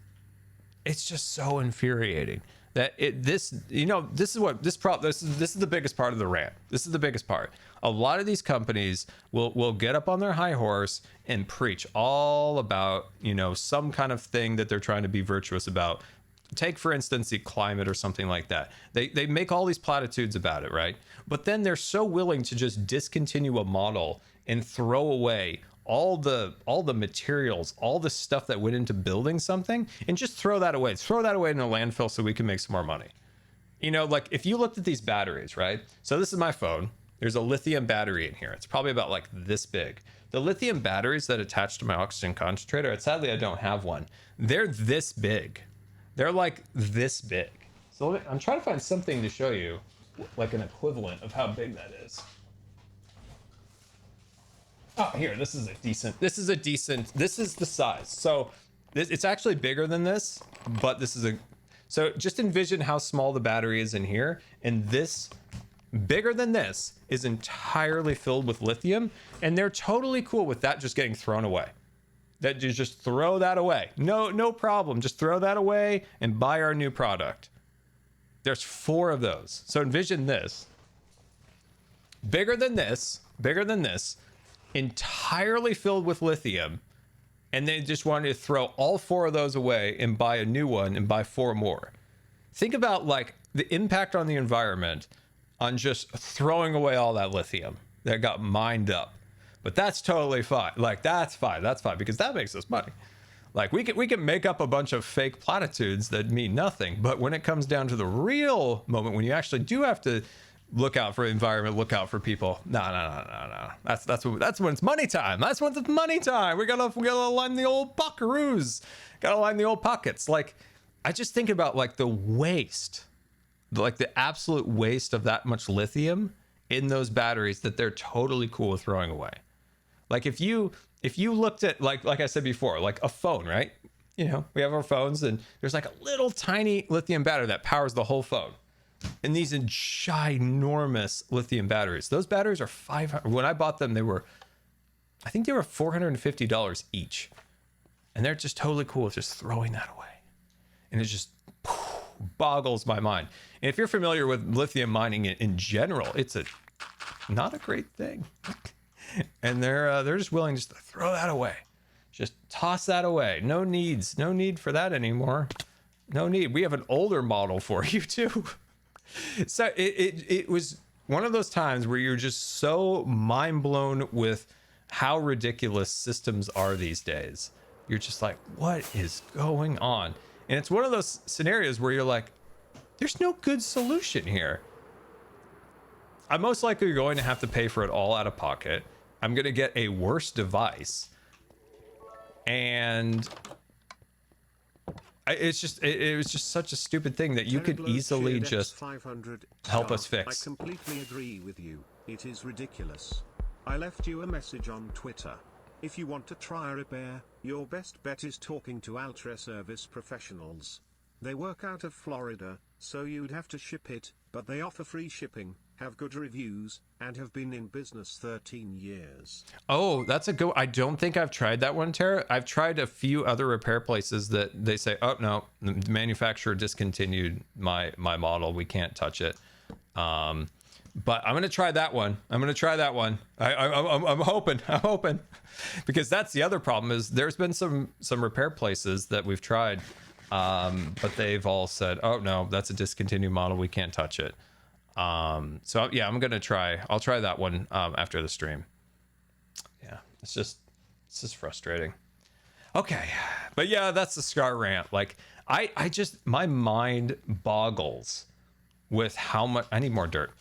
it's just so infuriating that this is the biggest part of the rant. This is the biggest part. A lot of these companies will get up on their high horse and preach all about, you know, some kind of thing that they're trying to be virtuous about. Take, for instance, the climate or something like that. They make all these platitudes about it, right? But then they're so willing to just discontinue a model and throw away all the materials, all the stuff that went into building something, and just throw that away. Throw that away in a landfill so we can make some more money. You know, like if you looked at these batteries, right? So this is my phone. There's a lithium battery in here. It's probably about like this big. The lithium batteries that attach to my oxygen concentrator, and sadly I don't have one, they're this big. They're like this big. So I'm trying to find something to show you, like an equivalent of how big that is. Oh, here, this is the size. So it's actually bigger than this, but so just envision how small the battery is in here. And this, bigger than this, is entirely filled with lithium. And they're totally cool with that just getting thrown away. That you just throw that away. No problem. Just throw that away and buy our new product. There's 4 of those. So envision this. Bigger than this, entirely filled with lithium, and they just wanted to throw all 4 of those away and buy a new one and buy 4 more. Think about like the impact on the environment on just throwing away all that lithium that got mined up. But that's totally fine. Like that's fine because that makes us money. Like we can make up a bunch of fake platitudes that mean nothing, but when it comes down to the real moment, when you actually do have to look out for the environment, look out for people. No. That's when it's money time. That's when it's money time. We gotta line the old buckaroos. Gotta line the old pockets. Like, I just think about like the waste, like the absolute waste of that much lithium in those batteries that they're totally cool with throwing away. Like if you looked at like I said before, like a phone, right? You know, we have our phones and there's like a little tiny lithium battery that powers the whole phone. And these ginormous lithium batteries. Those batteries are $500. When I bought them, I think they were $450 each. And they're just totally cool with just throwing that away. And it just boggles my mind. And if you're familiar with lithium mining in general, it's not a great thing. And they're just willing just to throw that away. Just toss that away. No need for that anymore. No need. We have an older model for you too. So it was one of those times where you're just so mind blown with how ridiculous systems are these days. You're just like, what is going on? And it's one of those scenarios where you're like, there's no good solution here. I'm most likely going to have to pay for it all out of pocket. I'm going to get a worse device. And it was just such a stupid thing that you could easily just help us fix. I completely agree with you. It is ridiculous. I left you a message on Twitter. If you want to try a repair, your best bet is talking to Ultra Service professionals. They work out of Florida, so you'd have to ship it, but they offer free shipping, have good reviews, and have been in business 13 years. Oh, that's a go. I don't think I've tried that one, Tara. I've tried a few other repair places that they say, oh, no, the manufacturer discontinued my model. We can't touch it. But I'm going to try that one. I'm hoping. Because that's the other problem is there's been some repair places that we've tried, but they've all said, oh, no, that's a discontinued model. We can't touch it. So yeah, I'll try that one after the stream. Yeah, it's just frustrating. Okay, but yeah, that's the Scar rant. Like I just, my mind boggles with how much I need more dirt.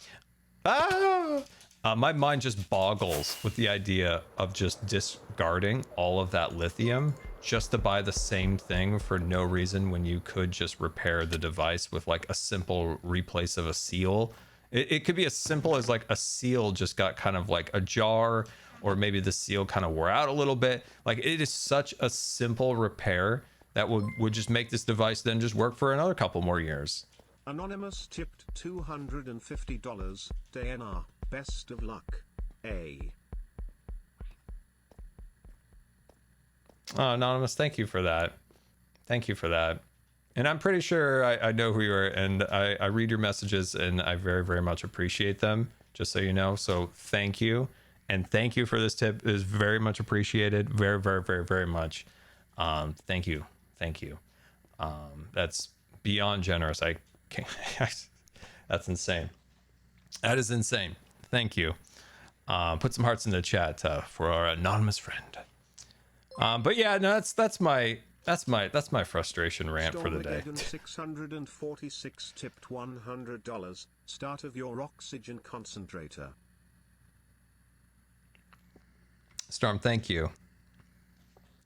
My mind just boggles with the idea of just discarding all of that lithium just to buy the same thing for no reason when you could just repair the device with like a simple replace of a seal. It could be as simple as like a seal just got kind of like ajar, or maybe the seal kind of wore out a little bit. Like it is such a simple repair that would just make this device then just work for another couple more years. Anonymous tipped $250. DNR, best of luck. A. Oh, Anonymous, thank you for that. Thank you for that. And I'm pretty sure I know who you are, and I read your messages, and I very, very much appreciate them, just so you know. So thank you. And thank you for this tip. It is very much appreciated. Very, very, very, very much. Thank you. Thank you. That's beyond generous. I can't. That's insane. That is insane. Thank you. Put some hearts in the chat for our anonymous friend. But yeah, no, that's my frustration rant for the day. 646 tipped $100. Start of your oxygen concentrator. Storm, thank you.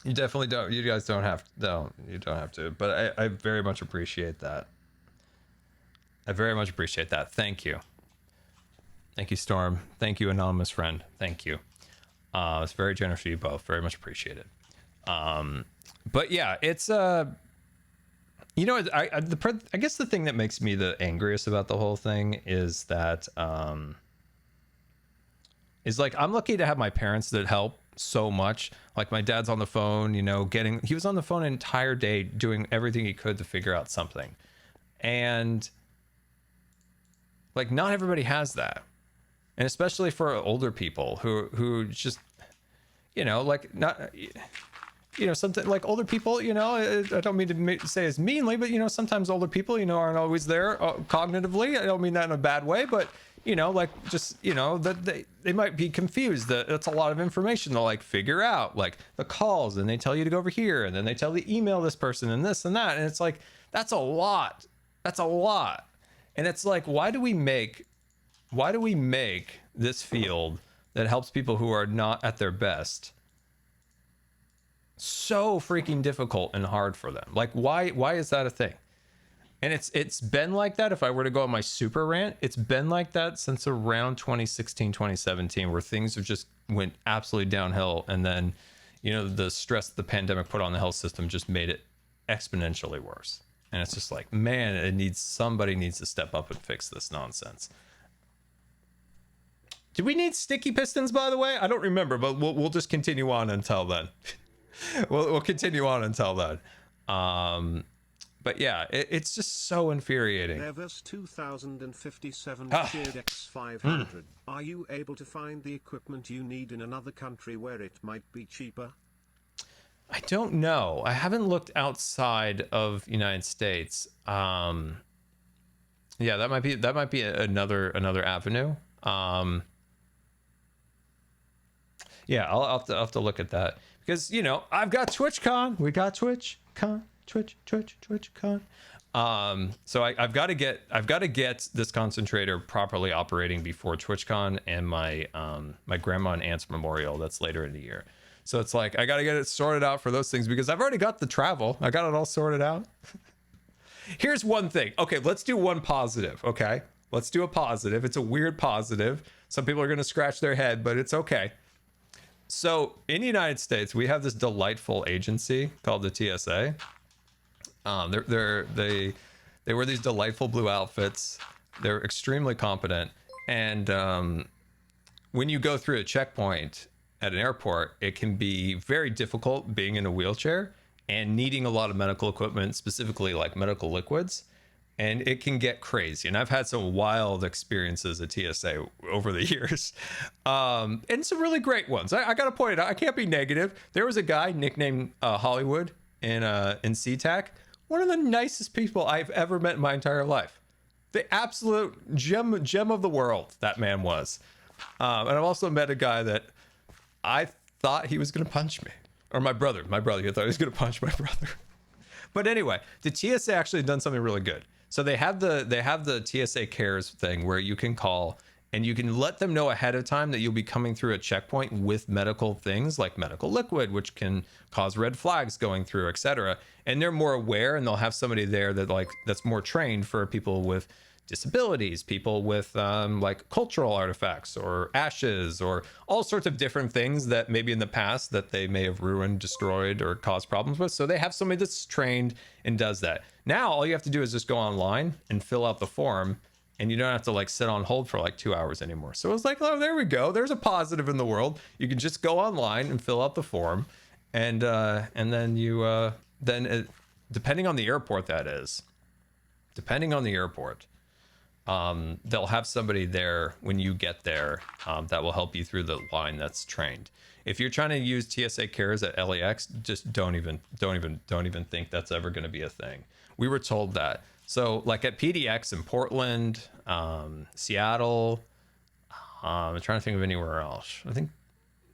You definitely don't. You guys don't have. No, you don't have to. But I very much appreciate that. I very much appreciate that. Thank you. Thank you, Storm. Thank you, anonymous friend. Thank you. It's very generous of you both. Very much appreciated. But yeah, it's you know, I guess the thing that makes me the angriest about the whole thing is that is like I'm lucky to have my parents that help so much. Like my dad's on the phone, you know, he was on the phone an entire day doing everything he could to figure out something. And like not everybody has that. And especially for older people who just, you know, like not, you know, something like older people, you know, I don't mean to say as meanly, but, you know, sometimes older people, you know, aren't always there cognitively. I don't mean that in a bad way, but, you know, like just, you know, that they might be confused. That's a lot of information to like figure out, like the calls, and they tell you to go over here, and then they tell you email this person and this and that. And it's like, that's a lot. That's a lot. And it's like, why do we make this field that helps people who are not at their best so freaking difficult and hard for them? Like, why is that a thing? And it's been like that. If I were to go on my super rant, it's been like that since around 2016, 2017, where things have just went absolutely downhill. And then, you know, the stress the pandemic put on the health system just made it exponentially worse. And it's just like, man, somebody needs to step up and fix this nonsense. Do we need sticky pistons, by the way? I don't remember, but we'll just continue on until then. we'll continue on until then. But yeah, it's just so infuriating. Nevers 2057 cheered X500. Are you able to find the equipment you need in another country where it might be cheaper? I don't know. I haven't looked outside of United States. Yeah, that might be another avenue. Yeah, I'll have to look at that because I've got TwitchCon. We got TwitchCon, TwitchCon. So I've got to get this concentrator properly operating before TwitchCon and my my grandma and aunt's memorial that's later in the year. So it's like I got to get it sorted out for those things because I've already got the travel. I got it all sorted out. Here's one thing. Okay, let's do one positive. Okay, let's do a positive. It's a weird positive. Some people are going to scratch their head, but it's okay. So in the United States, we have this delightful agency called the TSA. They wear these delightful blue outfits. They're extremely competent. And when you go through a checkpoint at an airport, it can be very difficult being in a wheelchair and needing a lot of medical equipment, specifically like medical liquids. And it can get crazy. And I've had some wild experiences at TSA over the years. And some really great ones. I got to point it out. I can't be negative. There was a guy nicknamed Hollywood in SeaTac. One of the nicest people I've ever met in my entire life. The absolute gem of the world, that man was. And I've also met a guy that I thought he was going to punch me. Or my brother. I thought he was going to punch my brother. But anyway, the TSA actually done something really good. So they have the TSA Cares thing where you can call and you can let them know ahead of time that you'll be coming through a checkpoint with medical things like medical liquid, which can cause red flags going through, etc. And they're more aware, and they'll have somebody there that's more trained for people with disabilities, people with like cultural artifacts or ashes or all sorts of different things that maybe in the past that they may have ruined, destroyed, or caused problems with. So they have somebody that's trained and does that. Now all you have to do is just go online and fill out the form, and you don't have to like sit on hold for like 2 hours anymore. So it's like, oh, there we go. There's a positive in the world. You can just go online and fill out the form, and then you depending on the airport, they'll have somebody there when you get there that will help you through the line that's trained. If you're trying to use TSA Cares at LAX, just don't even think that's ever going to be a thing. We were told that. So like at PDX in Portland, Seattle, I'm trying to think of anywhere else. I think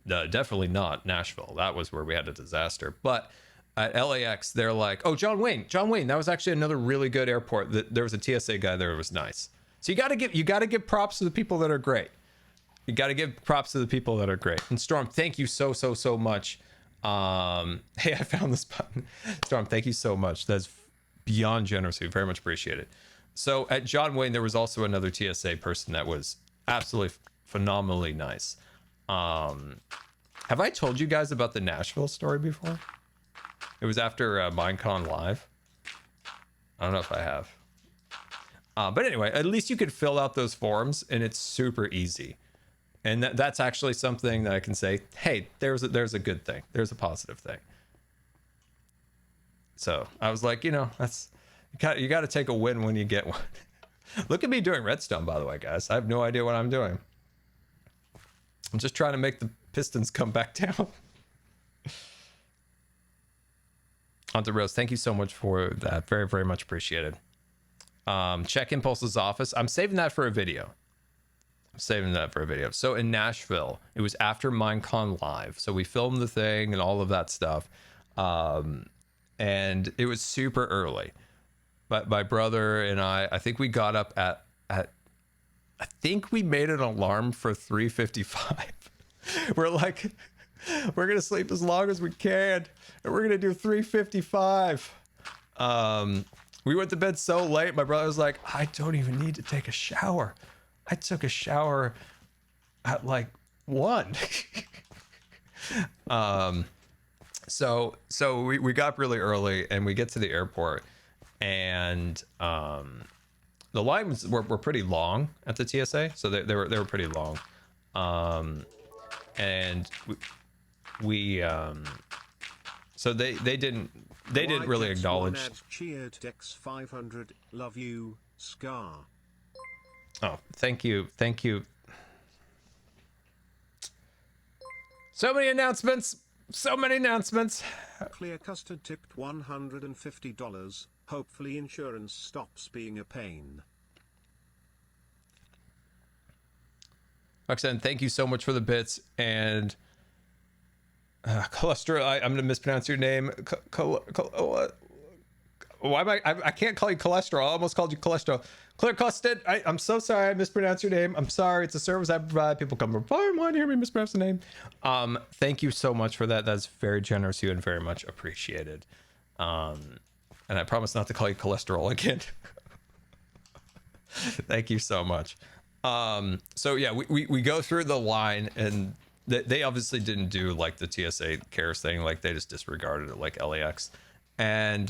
definitely not Nashville. That was where we had a disaster. But at LAX, they're like, oh, John Wayne. That was actually another really good airport. There was a TSA guy there who was nice. So you got to give props to the people that are great. You got to give props to the people that are great. And Storm, thank you so much. Hey, I found this button. Storm, thank you so much. That's beyond generous. We very much appreciate it. So at John Wayne, there was also another TSA person that was absolutely phenomenally nice. Have I told you guys about the Nashville story before? It was after Minecon Live. I don't know if I have. But anyway, at least you could fill out those forms, and it's super easy. And that's actually something that I can say, hey, there's a good thing. There's a positive thing. So I was like, that's you got to take a win when you get one. Look at me doing redstone, by the way, guys. I have no idea what I'm doing. I'm just trying to make the pistons come back down. Haunted Rose, thank you so much for that. Very, very much appreciated. Check Impulse's office. I'm saving that for a video. So in Nashville, it was after Minecon Live. So we filmed the thing and all of that stuff. And it was super early. But my brother and I think we got up at I think we made an alarm for 3:55. We're like, we're going to sleep as long as we can. And we're going to do 3:55. We went to bed so late. My brother was like, I don't even need to take a shower. I took a shower at like 1. So we got up really early, and we get to the airport, and the lines were pretty long at the TSA. So they were pretty long. And we so they didn't really acknowledge. Cheered Dex 500. Love you, Scar. Oh, thank you. So many announcements. So many announcements. Clear Custard tipped $150. Hopefully insurance stops being a pain. Roxanne, thank you so much for the bits. And cholesterol, I'm going to mispronounce your name. Why am I can't call you cholesterol. I almost called you cholesterol. Clear Custard, I'm so sorry I mispronounced your name. I'm sorry. It's a service I provide. People come from far and wide to hear me mispronounce the name. Thank you so much for that. That's very generous of you and very much appreciated. And I promise not to call you cholesterol again. Thank you so much. So yeah, we go through the line, and they obviously didn't do like the TSA cares thing. Like they just disregarded it like LAX. And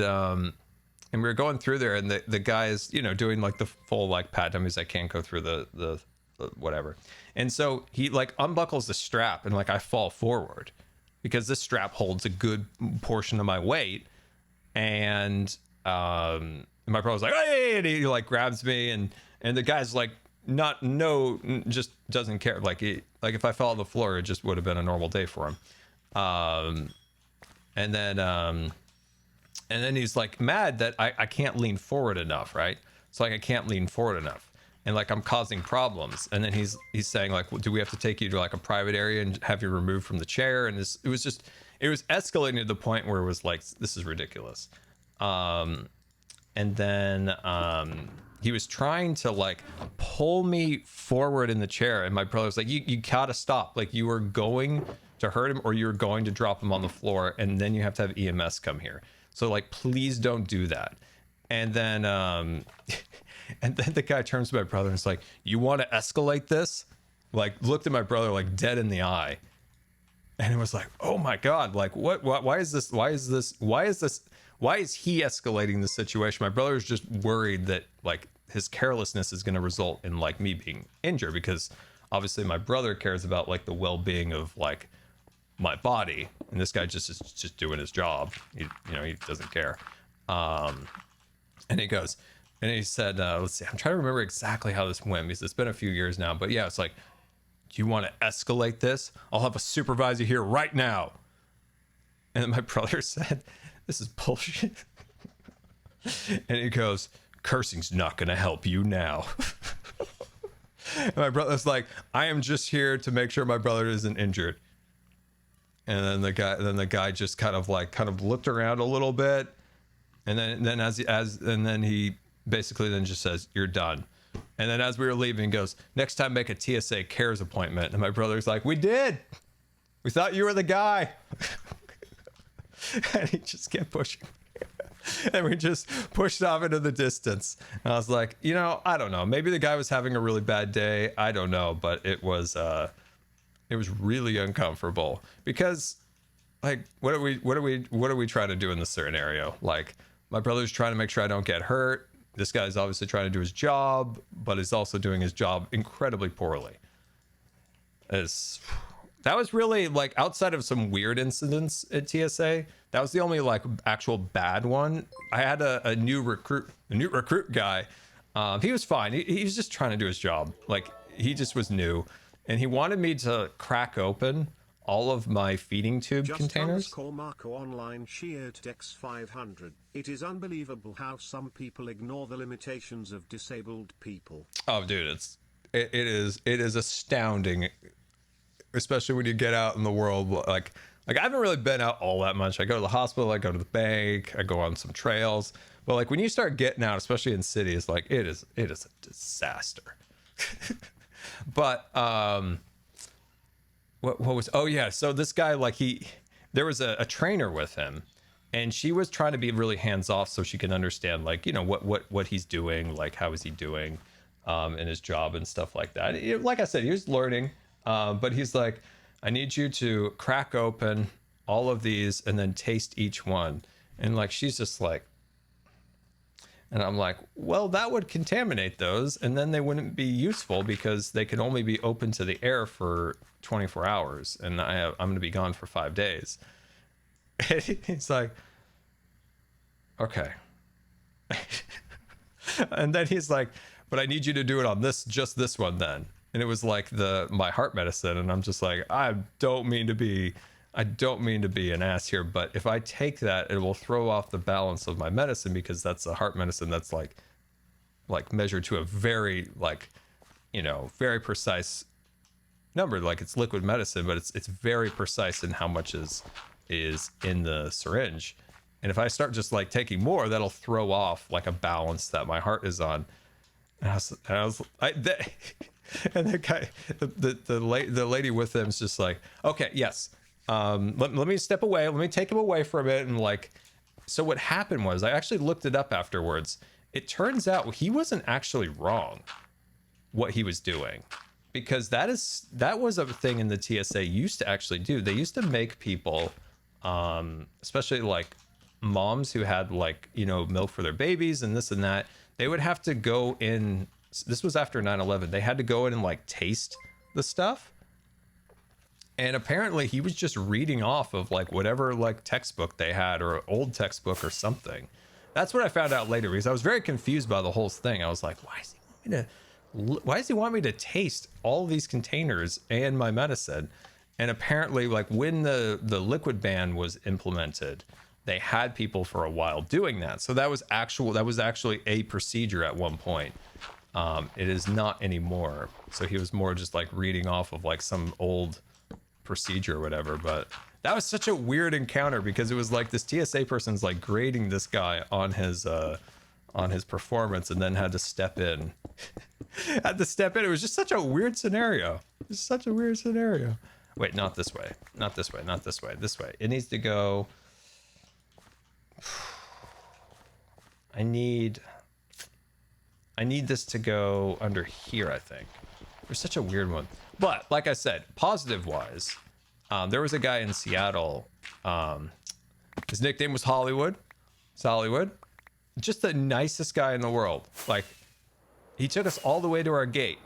we were going through there, and the guy is, you know, doing like the full like pat down. He's like, can't go through the whatever. And so he like unbuckles the strap, and like I fall forward because this strap holds a good portion of my weight. And my brother's like, hey, and he like grabs me, and the guy's like, just doesn't care. Like if I fell on the floor, it just would have been a normal day for him. And then he's like mad that I can't lean forward enough, right? So like I can't lean forward enough, and like I'm causing problems. And then he's saying like, well, do we have to take you to like a private area and have you removed from the chair? And it was escalating to the point where it was like, this is ridiculous. And then he was trying to like pull me forward in the chair, and my brother was like, you gotta stop. Like you are going to hurt him, or you're going to drop him on the floor, and then you have to have EMS come here. So like, please don't do that. And then and then the guy turns to my brother and is like, you want to escalate this? Like looked at my brother like dead in the eye. And it was like, oh my God, like what why is he escalating the situation? My brother is just worried that like his carelessness is going to result in like me being injured, because obviously my brother cares about like the well-being of like my body, and this guy just is just doing his job. He doesn't care. And he goes, and he said, let's see, I'm trying to remember exactly how this went, because it's been a few years now, but yeah, it's like, do you want to escalate this? I'll have a supervisor here right now. And then my brother said, this is bullshit. And he goes, cursing's not going to help you now. And my brother's like, I am just here to make sure my brother isn't injured. And then the guy just kind of looked around a little bit, and then he basically then just says, you're done. And then as we were leaving, he goes, next time make a TSA cares appointment. And my brother's like, we did. We thought you were the guy. And he just kept pushing. And we just pushed off into the distance. And I was like, I don't know. Maybe the guy was having a really bad day. I don't know, but it was really uncomfortable, because like, what are we trying to do in this scenario? Like, my brother's trying to make sure I don't get hurt. This guy's obviously trying to do his job, but he's also doing his job incredibly poorly. That was really like, outside of some weird incidents at TSA, that was the only like actual bad one. I had a new recruit guy. He was fine. He was just trying to do his job. Like, he just was new. And he wanted me to crack open all of my feeding tube containers. Marco online sheared Dex 500. It is unbelievable how some people ignore the limitations of disabled people. Oh, dude, it is astounding, especially when you get out in the world. Like I haven't really been out all that much. I go to the hospital, I go to the bank, I go on some trails. But like, when you start getting out, especially in cities, like it is a disaster. But what was, oh yeah, so this guy, like, there was a trainer with him, and she was trying to be really hands off so she can understand, like, what he's doing, like how is he doing in his job and stuff like that. Like I said, he was learning, but he's like, I need you to crack open all of these and then taste each one. And like, she's just like, and I'm like, well, that would contaminate those, and then they wouldn't be useful because they can only be open to the air for 24 hours, and I'm going to be gone for 5 days. And he's like, okay. And then he's like, but I need you to do it on just this one then. And it was like my heart medicine, and I'm just like, I don't mean to be I don't mean to be an ass here, but if I take that, it will throw off the balance of my medicine, because that's a heart medicine that's like measured to a very very precise number. Like, it's liquid medicine, but it's very precise in how much is in the syringe. And if I start just like taking more, that'll throw off like a balance that my heart is on. And and the guy, the lady with him is just like, okay, yes, let me step away. Let me take him away for a bit. And like, so what happened was, I actually looked it up afterwards. It turns out he wasn't actually wrong what he was doing, because that was a thing in the TSA used to actually do. They used to make people, especially like moms who had like, milk for their babies and this and that, they would have to go in. This was after 9/11. They had to go in and like taste the stuff. And apparently he was just reading off of like whatever like textbook they had, or an old textbook or something. That's what I found out later, because I was very confused by the whole thing. I was like, why does he want me to taste all these containers and my medicine? And apparently, like, when the liquid ban was implemented, they had people for a while doing that. So that was actually a procedure at one point. It is not anymore. So he was more just like reading off of like some old procedure or whatever. But that was such a weird encounter, because it was like this TSA person's like grading this guy on his performance, and then had to step in. It was just such a weird scenario. Wait, not this way. This way. It needs to go. I need this to go under here, I think. There's such a weird one. But like I said, positive wise, there was a guy in Seattle. His nickname was Hollywood. It's Hollywood. Just the nicest guy in the world. Like, he took us all the way to our gate.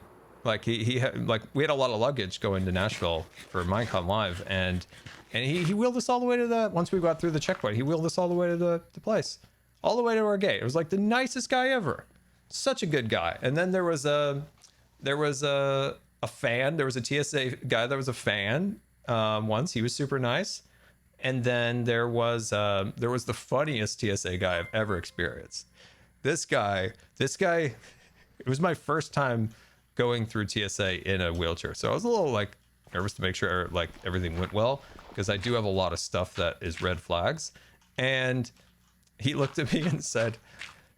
Like, he had, like, we had a lot of luggage going to Nashville for Minecon Live, and he wheeled us all the way to once we got through the checkpoint, he wheeled us all the way to the place, all the way to our gate. It was like the nicest guy ever. Such a good guy. And then there was a fan. There was a TSA guy that was a fan once. He was super nice. And then there was the funniest TSA guy I've ever experienced. This guy, it was my first time going through TSA in a wheelchair. So I was a little like nervous to make sure like everything went well, because I do have a lot of stuff that is red flags. And he looked at me and said,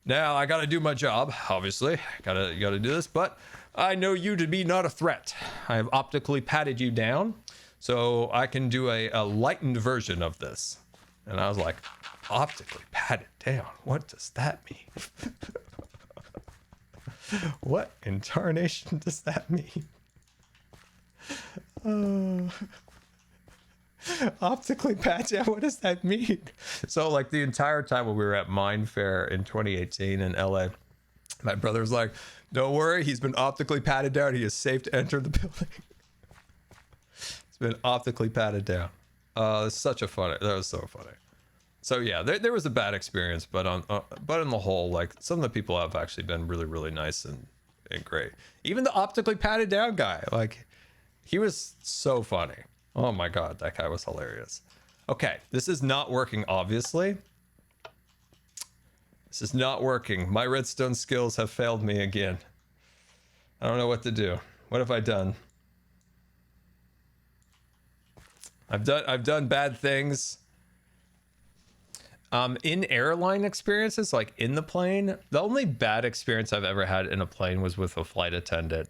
"Now I got to do my job. Obviously, gotta do this, but I know you to be not a threat. I have optically patted you down, so I can do a lightened version of this." And I was like, optically patted down? What does that mean? What in tarnation does that mean? Optically pat down? What does that mean? So like the entire time when we were at Mind Fair in 2018 in LA, my brother's like, "Don't worry, he's been optically patted down. He is safe to enter the building." It's been optically patted down. It's such a funny. That was so funny. So yeah, there was a bad experience, but on the whole, like, some of the people have actually been really, really nice and great. Even the optically patted down guy, like, he was so funny. Oh my god, that guy was hilarious. Okay, this is not working, obviously. This is not working. My redstone skills have failed me again. I don't know what to do. What have I done? I've done bad things. In airline experiences, like in the plane, the only bad experience I've ever had in a plane was with a flight attendant.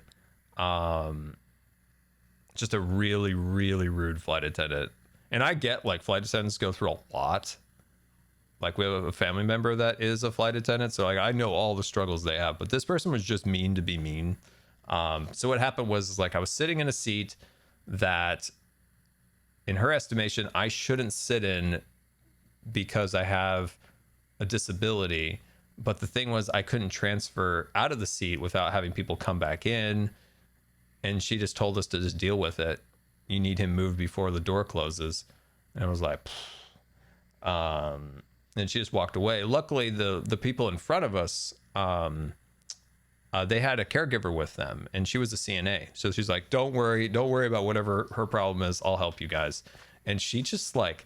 Just a really, really rude flight attendant. And I get, like, flight attendants go through a lot. Like, we have a family member that is a flight attendant, so like I know all the struggles they have. But this person was just mean to be mean. So what happened was, like, I was sitting in a seat that, in her estimation, I shouldn't sit in because I have a disability. But the thing was, I couldn't transfer out of the seat without having people come back in. And she just told us to just deal with it. You need him moved before the door closes. And I was like, and she just walked away. Luckily, the people in front of us, they had a caregiver with them, and she was a CNA. So she's like, don't worry about whatever her problem is. I'll help you guys. and she just like,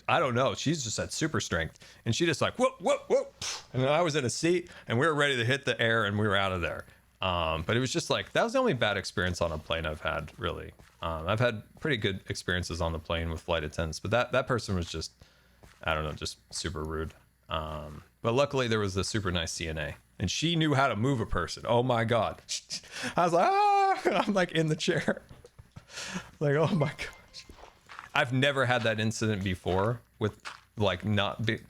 I don't know, she's just had super strength, and she just like whoop whoop whoop, and then I was in a seat and we were ready to hit the air and we were out of there. But it was just like, that was the only bad experience on a plane I've had, really. I've had pretty good experiences on the plane with flight attendants, but that person was just, I don't know, just super rude. But luckily there was a super nice CNA, and she knew how to move a person. Oh my God. I was like, I'm like in the chair. Like, oh my gosh. I've never had that incident before with like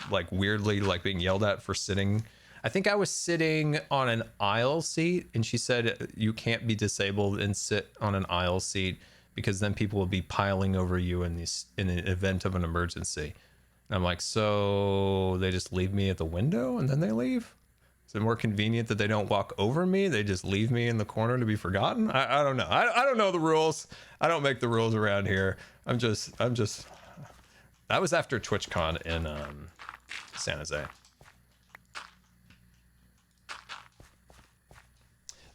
like weirdly like being yelled at for sitting. I think I was sitting on an aisle seat, and she said you can't be disabled and sit on an aisle seat because then people will be piling over you in an event of an emergency. And I'm like, so they just leave me at the window and then they leave? Is it more convenient that they don't walk over me? They just leave me in the corner to be forgotten? I don't know. I don't know the rules. I don't make the rules around here. I'm just. That was after TwitchCon in San Jose.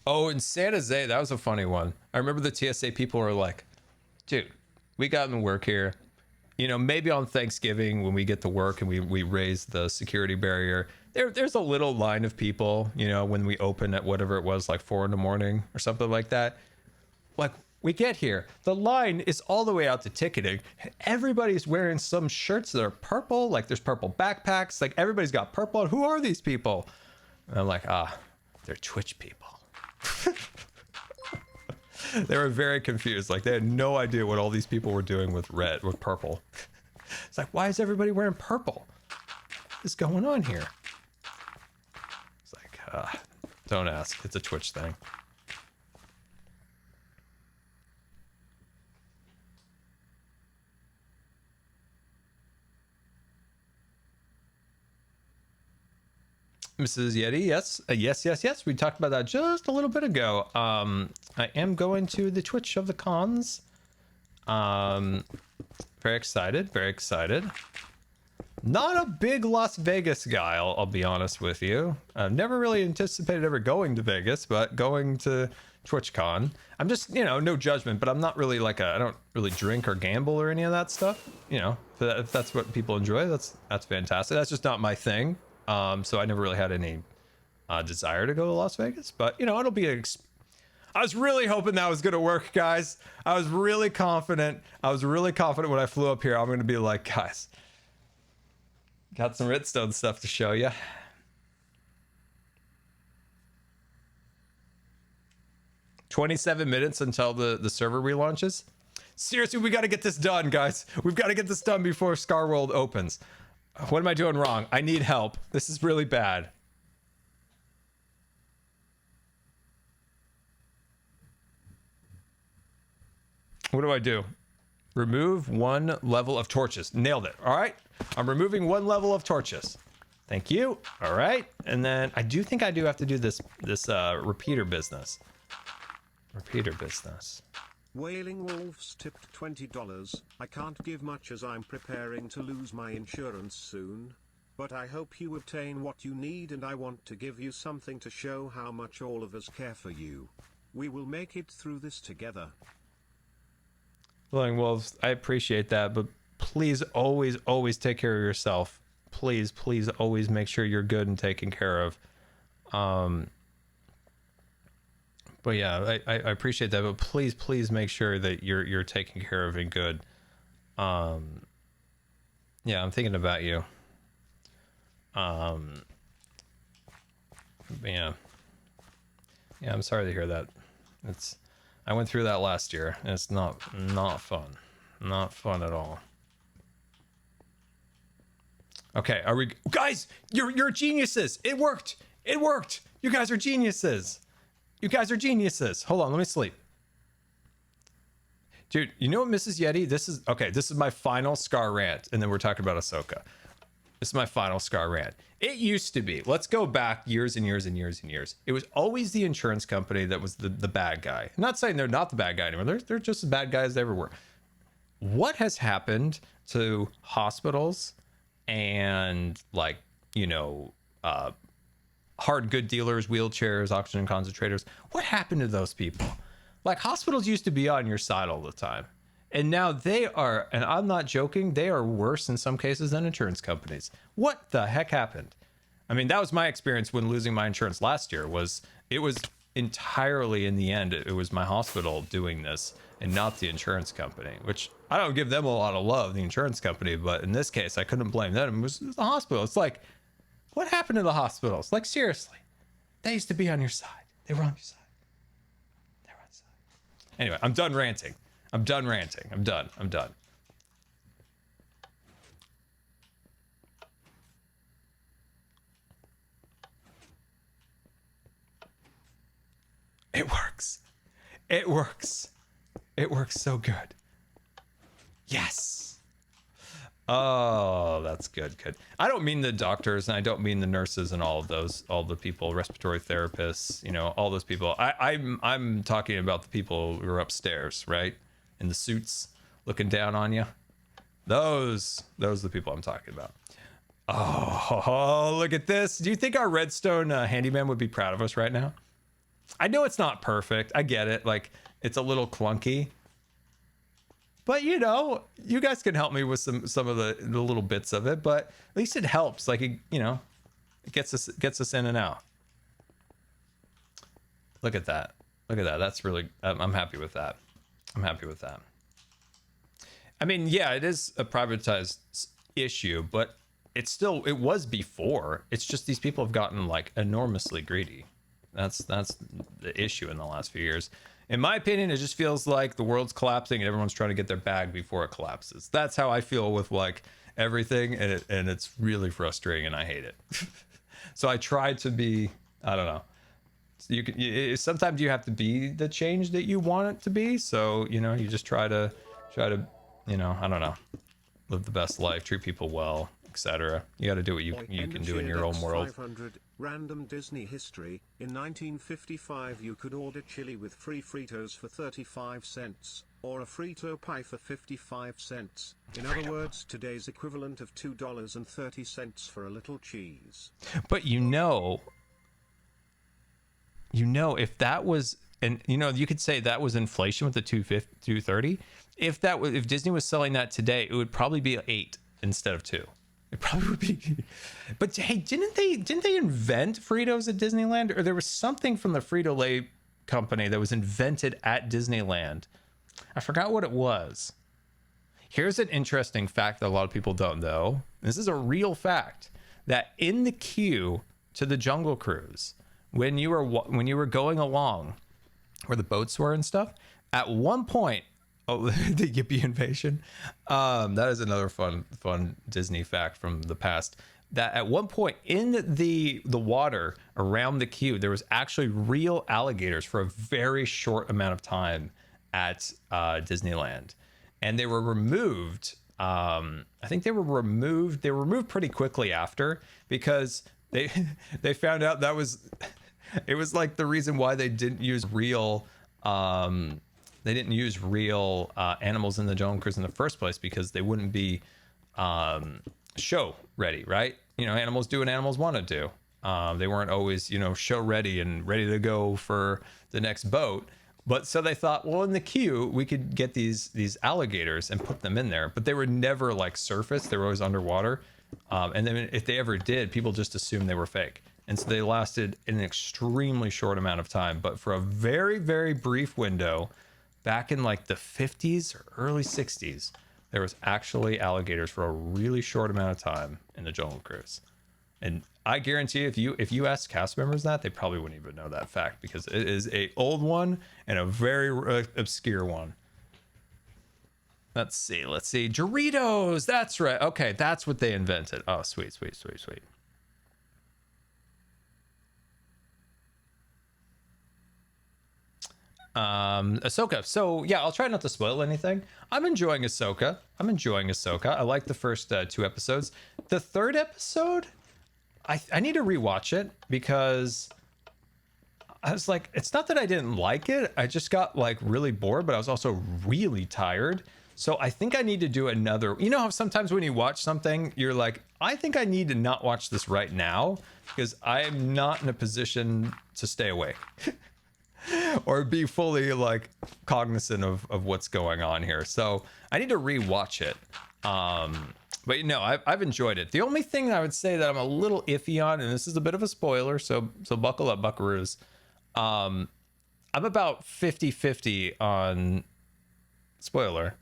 Oh, in San Jose, that was a funny one. I remember the TSA people were like, dude, we got in work here. You know, maybe on Thanksgiving when we get to work and we raise the security barrier, there's a little line of people, you know, when we open at whatever it was, like 4 a.m. or something like that. Like, we get here, the line is all the way out to ticketing. Everybody's wearing some shirts that are purple, like there's purple backpacks, like everybody's got purple. Who are these people? And I'm like, they're Twitch people. They were very confused. Like, they had no idea what all these people were doing with purple. It's like, why is everybody wearing purple? What is going on here? It's like, don't ask. It's a Twitch thing. Mrs. Yeti, yes. We talked about that just a little bit ago. I am going to the Twitch of the cons. Very excited. Not a big Las Vegas guy, I'll be honest with you. I've never really anticipated ever going to Vegas, but going to TwitchCon. I'm just, you know, no judgment, but I'm not really like I don't really drink or gamble or any of that stuff. You know, if that's what people enjoy, that's fantastic. That's just not my thing. So I never really had any desire to go to Las Vegas, but you know, it'll be I was really hoping that was going to work, guys. I was really confident when I flew up here. I'm going to be like, guys, got some Redstone stuff to show you. "27 minutes until the server relaunches. Seriously, we got to get this done, guys. We've got to get this done before Scar World opens. What am I doing wrong? I need help. This is really bad. What do I do? Remove 1 level of torches. Nailed it. All right. I'm removing 1 level of torches. Thank you. All right. And then I do think I do have to do this repeater business. Wailing Wolves tipped $20. I can't give much as I'm preparing to lose my insurance soon. But I hope you obtain what you need, and I want to give you something to show how much all of us care for you. We will make it through this together. Wailing Wolves, I appreciate that, but please always take care of yourself. Please always make sure you're good and taken care of. But yeah, I appreciate that, but please make sure that you're taken care of and good. Yeah, I'm thinking about you. Yeah, I'm sorry to hear that. I went through that last year, and it's not fun. Not fun at all. Okay, are we guys? You're geniuses. It worked. You guys are geniuses. Hold on, let me sleep. Dude, you know what, Mrs. Yeti? This is my final Scar rant, and then we're talking about Ahsoka. This is my final Scar rant. It used to be, let's go back years and years. It was always the insurance company that was the bad guy. I'm not saying they're not the bad guy anymore. They're just as bad guys as they ever were. What has happened to hospitals and, like, you know, hard good dealers, wheelchairs, oxygen concentrators? What happened to those people? Like, hospitals used to be on your side all the time. And now they are, and I'm not joking, they are worse in some cases than insurance companies. What the heck happened? I mean, that was my experience when losing my insurance last year. It was entirely, in the end, it was my hospital doing this and not the insurance company, which I don't give them a lot of love, the insurance company, but in this case, I couldn't blame them. It was the hospital. It's like, what happened to the hospitals? Like, seriously, they used to be on your side. They were on your side. They were on your side. Anyway, I'm done ranting. I'm done ranting. I'm done. It works. It works. It works so good. Yes. Oh, that's good. I don't mean the doctors, and I don't mean the nurses and all the people, respiratory therapists, all those people. I'm talking about the people who are upstairs, right? In the suits looking down on you. Those are the people I'm talking about. Oh, look at this. Do you think our redstone handyman would be proud of us right now? I know it's not perfect. I get it. Like, it's a little clunky. But, you guys can help me with some of the little bits of it. But at least it helps. Like, it gets us in and out. Look at that. That's really... I'm happy with that. I mean, yeah, it is a privatized issue, but it was before. It's just these people have gotten, like, enormously greedy. That's the issue in the last few years. In my opinion, it just feels like the world's collapsing and everyone's trying to get their bag before it collapses. That's how I feel with, like, everything, and it's really frustrating, and I hate it. So I try to be, I don't know. Sometimes you have to be the change that you want it to be. So, you just try to, I don't know, live the best life, treat people well, etc. You got to do what you can do in your own world. 500 random Disney history. In 1955, you could order chili with free Fritos for 35 cents, or a Frito pie for 55 cents. In other words, today's equivalent of $2.30 for a little cheese. But if that was, and you could say that was inflation with the 230. If Disney was selling that today, it would probably be 8 instead of 2. It probably would be. But hey, didn't they invent Fritos at Disneyland? Or there was something from the Frito-Lay company that was invented at Disneyland. I forgot what it was. Here's an interesting fact that a lot of people don't know. This is a real fact, that in the queue to the Jungle Cruise, when you were going along where the boats were and stuff, at one point, the Yippee invasion. That is another fun Disney fact from the past. That at one point in the water around the queue, there was actually real alligators for a very short amount of time at Disneyland, and they were removed. I think they were removed. They were removed pretty quickly after, because they found out it was like the reason why they didn't use real. They didn't use real animals in the Jungle Cruise in the first place, because they wouldn't be show ready, right? Animals do what animals want to do. They weren't always, show ready and ready to go for the next boat. But so they thought, well, in the queue, we could get these alligators and put them in there. But they were never like surface. They were always underwater. And then if they ever did, people just assumed they were fake. And so they lasted an extremely short amount of time. But for a very, very brief window, back in like the 50s or early 60s, there was actually alligators for a really short amount of time in the Jungle Cruise. And I guarantee if you ask cast members that, they probably wouldn't even know that fact, because it is a old one and a very obscure one. Let's see. Doritos. That's right. Okay, that's what they invented. Oh, sweet. Ahsoka. So yeah, I'll try not to spoil anything. I'm enjoying Ahsoka. I like the first 2 episodes. The 3rd episode, I need to rewatch it, because I was like, it's not that I didn't like it. I just got like really bored, but I was also really tired. So I think I need to do another. You know how sometimes when you watch something, you're like, I think I need to not watch this right now, because I am not in a position to stay awake. Or be fully like cognizant of what's going on here. So I need to rewatch it. But you know, I've enjoyed it. The only thing I would say that I'm a little iffy on, and this is a bit of a spoiler, so buckle up, buckaroos. I'm about 50-50 on, spoiler,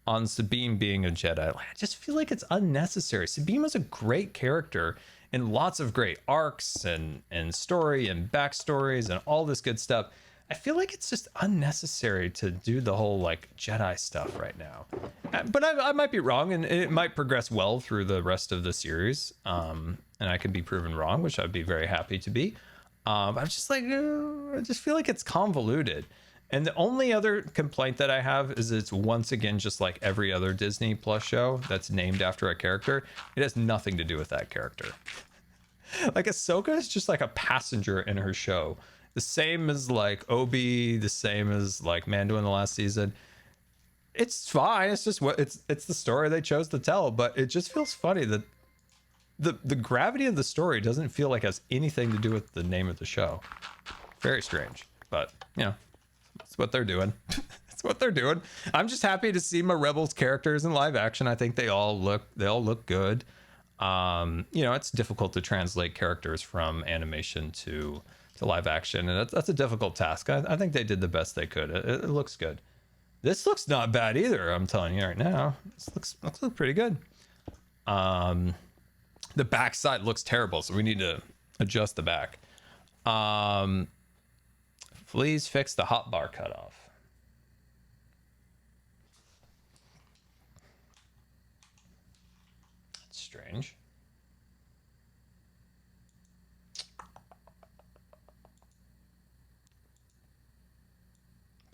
on Sabine being a Jedi. I just feel like it's unnecessary. Sabine was a great character in lots of great arcs and story and backstories and all this good stuff. I feel like it's just unnecessary to do the whole like Jedi stuff right now. But I might be wrong, and it might progress well through the rest of the series. And I can be proven wrong, which I'd be very happy to be. I'm just like, I just feel like it's convoluted. And the only other complaint that I have is it's once again just like every other Disney Plus show that's named after a character. It has nothing to do with that character. Like Ahsoka is just like a passenger in her show. The same as like Obi, the same as like Mando in the last season. It's fine. It's just what it's the story they chose to tell, but it just feels funny that the gravity of the story doesn't feel like it has anything to do with the name of the show. Very strange, but you know, it's what they're doing. It's what they're doing. I'm just happy to see my Rebels characters in live action. I think they all look good. You know, it's difficult to translate characters from animation to live action, and that's a difficult task. I think they did the best they could. It looks good. This looks not bad either, I'm telling you right now. This looks pretty good. The back side looks terrible, so we need to adjust the back. Please fix the hotbar cutoff. That's strange.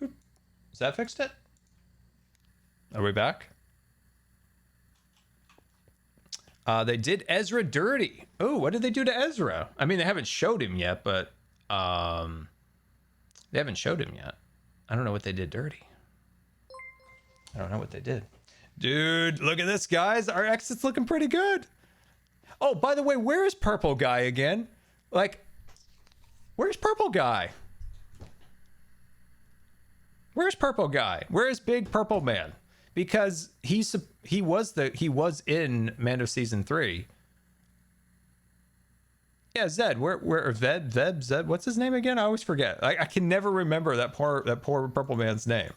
Has that fixed it? Are we back? They did Ezra dirty. Oh, what did they do to Ezra? I mean, they haven't showed him yet, but they haven't showed him yet. I don't know what they did dirty. I don't know what they did. Dude, look at this, guys. Our exit's looking pretty good. Oh, by the way, where is Purple Guy again? Like, where's Purple Guy? Where's Purple Guy? Where is Big Purple Man? Because he was in Mando season 3. Yeah, Zed. Where Zed? What's his name again? I always forget. I can never remember that poor Purple Man's name.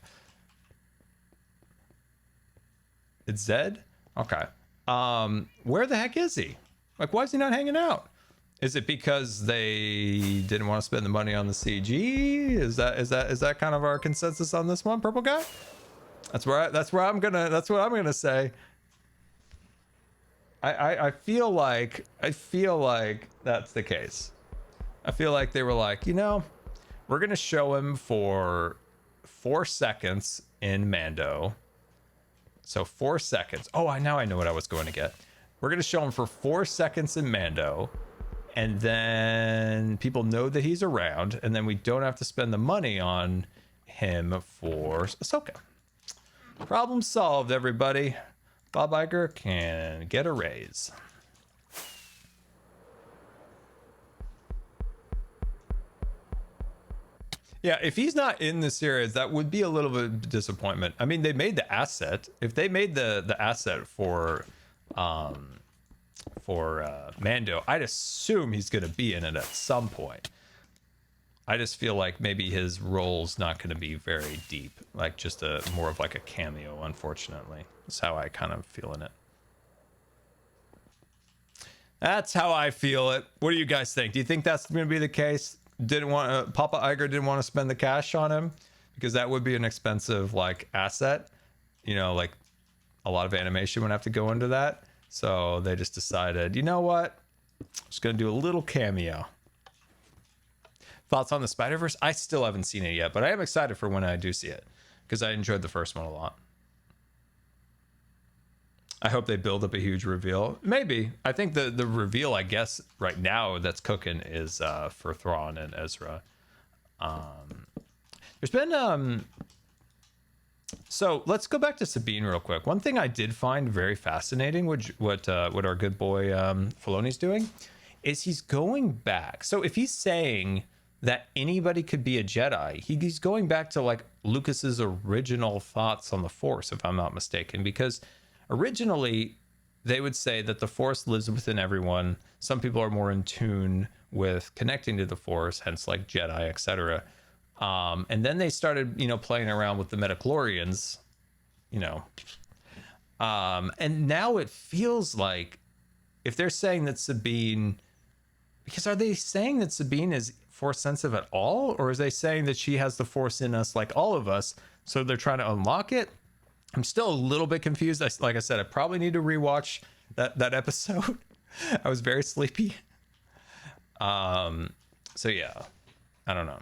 It's Zed? Okay. Where the heck is he? Like, why is he not hanging out? Is it because they didn't want to spend the money on the CG? Is that kind of our consensus on this one, Purple Guy? That's what I'm gonna say. I feel like that's the case. I feel like they were like, you know, we're gonna show him for 4 seconds in Mando. So 4 seconds. Oh, now I know what I was going to get. We're gonna show him for 4 seconds in Mando. And then people know that he's around, and then we don't have to spend the money on him for Ahsoka. Problem solved, everybody. Bob Iger can get a raise. Yeah, if he's not in the series, that would be a little bit of disappointment. I mean, they made the asset. If they made the asset for Mando, I'd assume he's going to be in it at some point. I just feel like maybe his role's not going to be very deep, like just more of like a cameo, unfortunately. That's how I kind of feel in it. That's how I feel it. What do you guys think? Do you think that's going to be the case? Papa Iger didn't want to spend the cash on him because that would be an expensive like asset. You know, like a lot of animation would have to go into that. So they just decided, you know what? I'm just going to do a little cameo. Thoughts on the Spider-Verse? I still haven't seen it yet, but I am excited for when I do see it because I enjoyed the first one a lot. I hope they build up a huge reveal. Maybe. I think the reveal, I guess, right now that's cooking is for Thrawn and Ezra. There's been... So let's go back to Sabine real quick. One thing I did find very fascinating, what our good boy Filoni's doing, is he's going back. So if he's saying that anybody could be a Jedi. He's going back to like Lucas's original thoughts on the Force, if I'm not mistaken, because originally they would say that the Force lives within everyone. Some people are more in tune with connecting to the Force, hence like Jedi, etc. And then they started, playing around with the midichlorians, and now it feels like if they're saying that Sabine, because are they saying that Sabine is Force sensitive at all, or is they saying that she has the Force in us like all of us, so they're trying to unlock it? I'm still a little bit confused. Like I said, I probably need to rewatch that episode. I was very sleepy. So yeah, I don't know.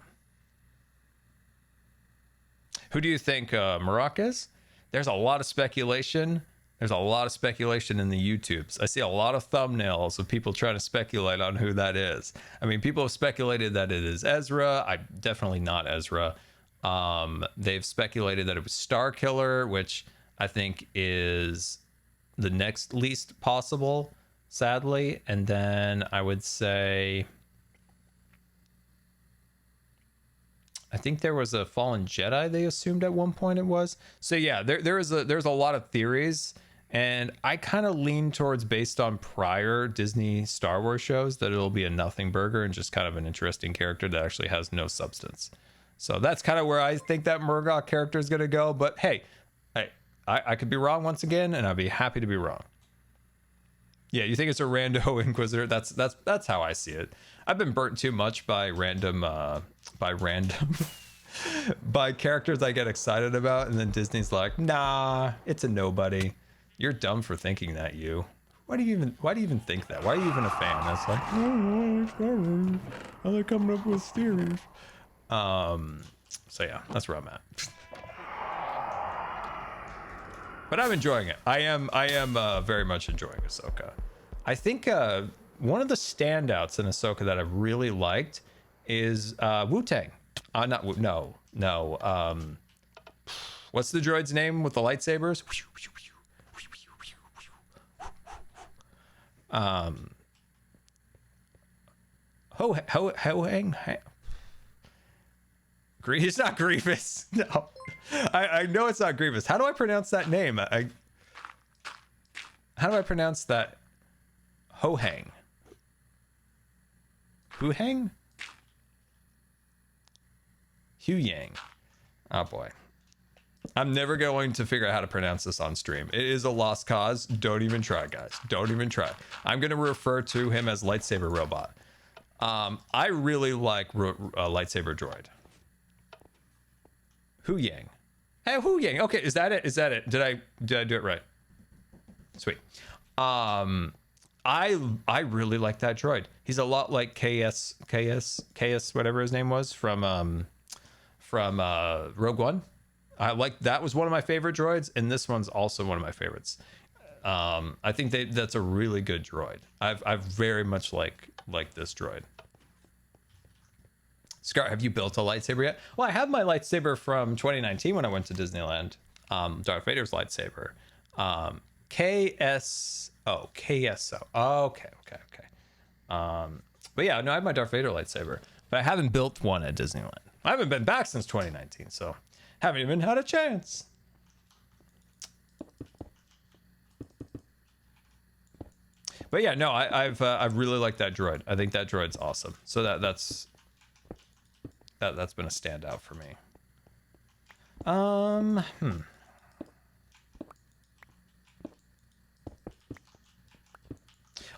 Who do you think Marok is? There's a lot of speculation. There's a lot of speculation in the YouTubes. I see a lot of thumbnails of people trying to speculate on who that is. I mean, people have speculated that it is Ezra. Definitely not Ezra. They've speculated that it was Starkiller, which I think is the next least possible, sadly. And then I would say, I think there was a fallen Jedi they assumed at one point it was. So yeah, there's a lot of theories, and I kind of lean towards, based on prior Disney Star Wars shows, that it'll be a nothing burger and just kind of an interesting character that actually has no substance. So that's kind of where I think that Murgock character is going to go. But hey, I could be wrong once again, and I'd be happy to be wrong. Yeah, you think it's a rando Inquisitor? That's how I see it. I've been burnt too much by random by characters I get excited about, and then Disney's like, nah, it's a nobody. You're dumb for thinking that. Why do you even think that? Why are you even a fan? That's like, oh, I like coming up with theories. So yeah, that's where I'm at. But I'm enjoying it. I am very much enjoying Ahsoka. I think one of the standouts in Ahsoka that I've really liked is Wu-Tang. What's the droid's name with the lightsabers? Ho-Hang? It's not Grievous. No. I know it's not Grievous. How do I pronounce that name? How do I pronounce that? Ho-Hang. Hu-Hang? Hu-Yang. Oh boy. I'm never going to figure out how to pronounce this on stream. It is a lost cause. Don't even try, guys. Don't even try. I'm going to refer to him as Lightsaber Robot. I really like Lightsaber Droid. Hu-Yang. Hey, Hu-Yang. Okay, is that it? Did I do it right? Sweet. I really like that droid. He's a lot like KS, whatever his name was from Rogue One. That was one of my favorite droids, and this one's also one of my favorites. I think that's a really good droid. I very much like this droid. Scar, have you built a lightsaber yet? Well, I have my lightsaber from 2019 when I went to Disneyland. Darth Vader's lightsaber. KSO. Okay. But yeah, no, I have my Darth Vader lightsaber, but I haven't built one at Disneyland. I haven't been back since 2019, so haven't even had a chance. But yeah, no, I've really liked that droid. I think that droid's awesome. So that's been a standout for me.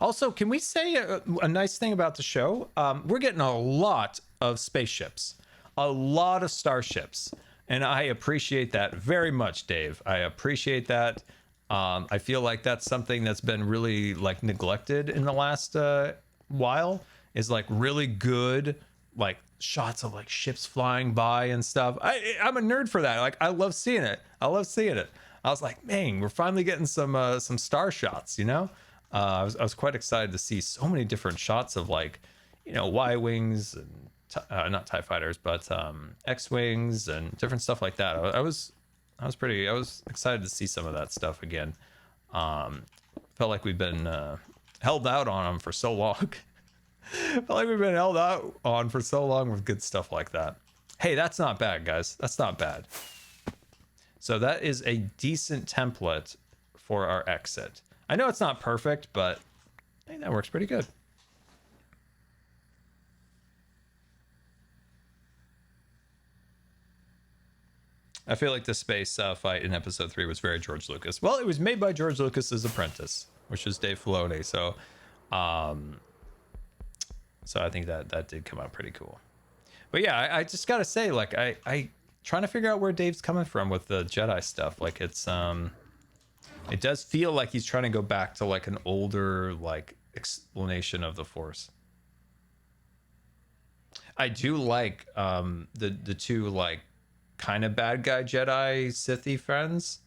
Also, can we say a nice thing about the show? We're getting a lot of spaceships, a lot of starships, and I appreciate that very much, Dave. I appreciate that. I feel like that's something that's been really like neglected in the last while, is like really good like shots of like ships flying by and stuff. I'm a nerd for that. Like, I love seeing it. I was like, man, we're finally getting some star shots, you know? I was quite excited to see so many different shots of like, you know, Y-wings and not TIE fighters, but X-wings and different stuff like that. I was excited to see some of that stuff again. Felt like we've been held out on them for so long. Felt like we've been held out on for so long with good stuff like that. Hey, that's not bad, guys. That's not bad. So that is a decent template for our exit. I know it's not perfect, but I think that works pretty good. I feel like the space fight in episode 3 was very George Lucas. Well, it was made by George Lucas's apprentice, which is Dave Filoni. So, so I think that did come out pretty cool. But yeah, I just gotta say, like, I trying to figure out where Dave's coming from with the Jedi stuff. Like, it's it does feel like he's trying to go back to like an older like explanation of the Force. I do like the two like kind of bad guy Jedi Sithy friends.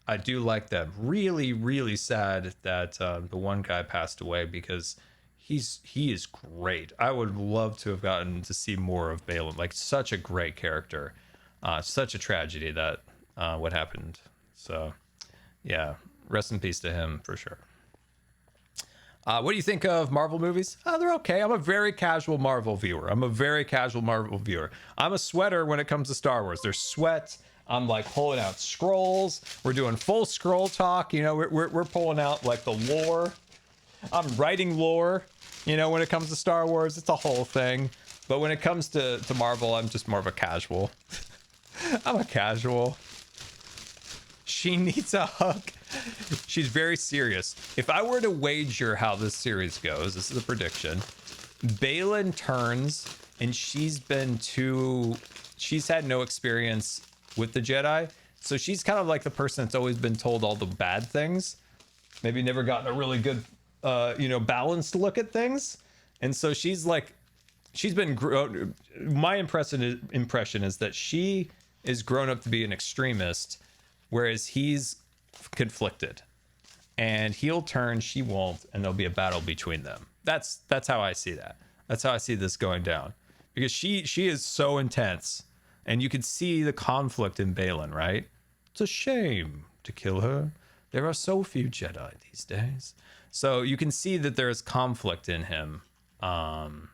I do like them. Really, really sad that the one guy passed away, because he is great. I would love to have gotten to see more of Balin. Like, such a great character. Such a tragedy that what happened. So yeah, rest in peace to him for sure. What do you think of Marvel movies? They're okay. I'm a very casual Marvel viewer. I'm a sweater when it comes to Star Wars. There's sweat. I'm like pulling out scrolls. We're doing full scroll talk. You know, we're pulling out like the lore. I'm writing lore. You know, when it comes to Star Wars, it's a whole thing. But when it comes to Marvel, I'm just more of a casual. I'm a casual. She needs a hug. She's very serious. If I were to wager how this series goes, this is a prediction. Balin turns, and she's had no experience with the Jedi. So she's kind of like the person that's always been told all the bad things. Maybe never gotten a really good, balanced look at things. And so she's been my impression is that she is grown up to be an extremist, whereas he's conflicted, and he'll turn, she won't, and there'll be a battle between them. That's how I see that. That's how I see this going down, because she is so intense, and you can see the conflict in Balin, right? It's a shame to kill her. There are so few Jedi these days. So you can see that there's conflict in him. And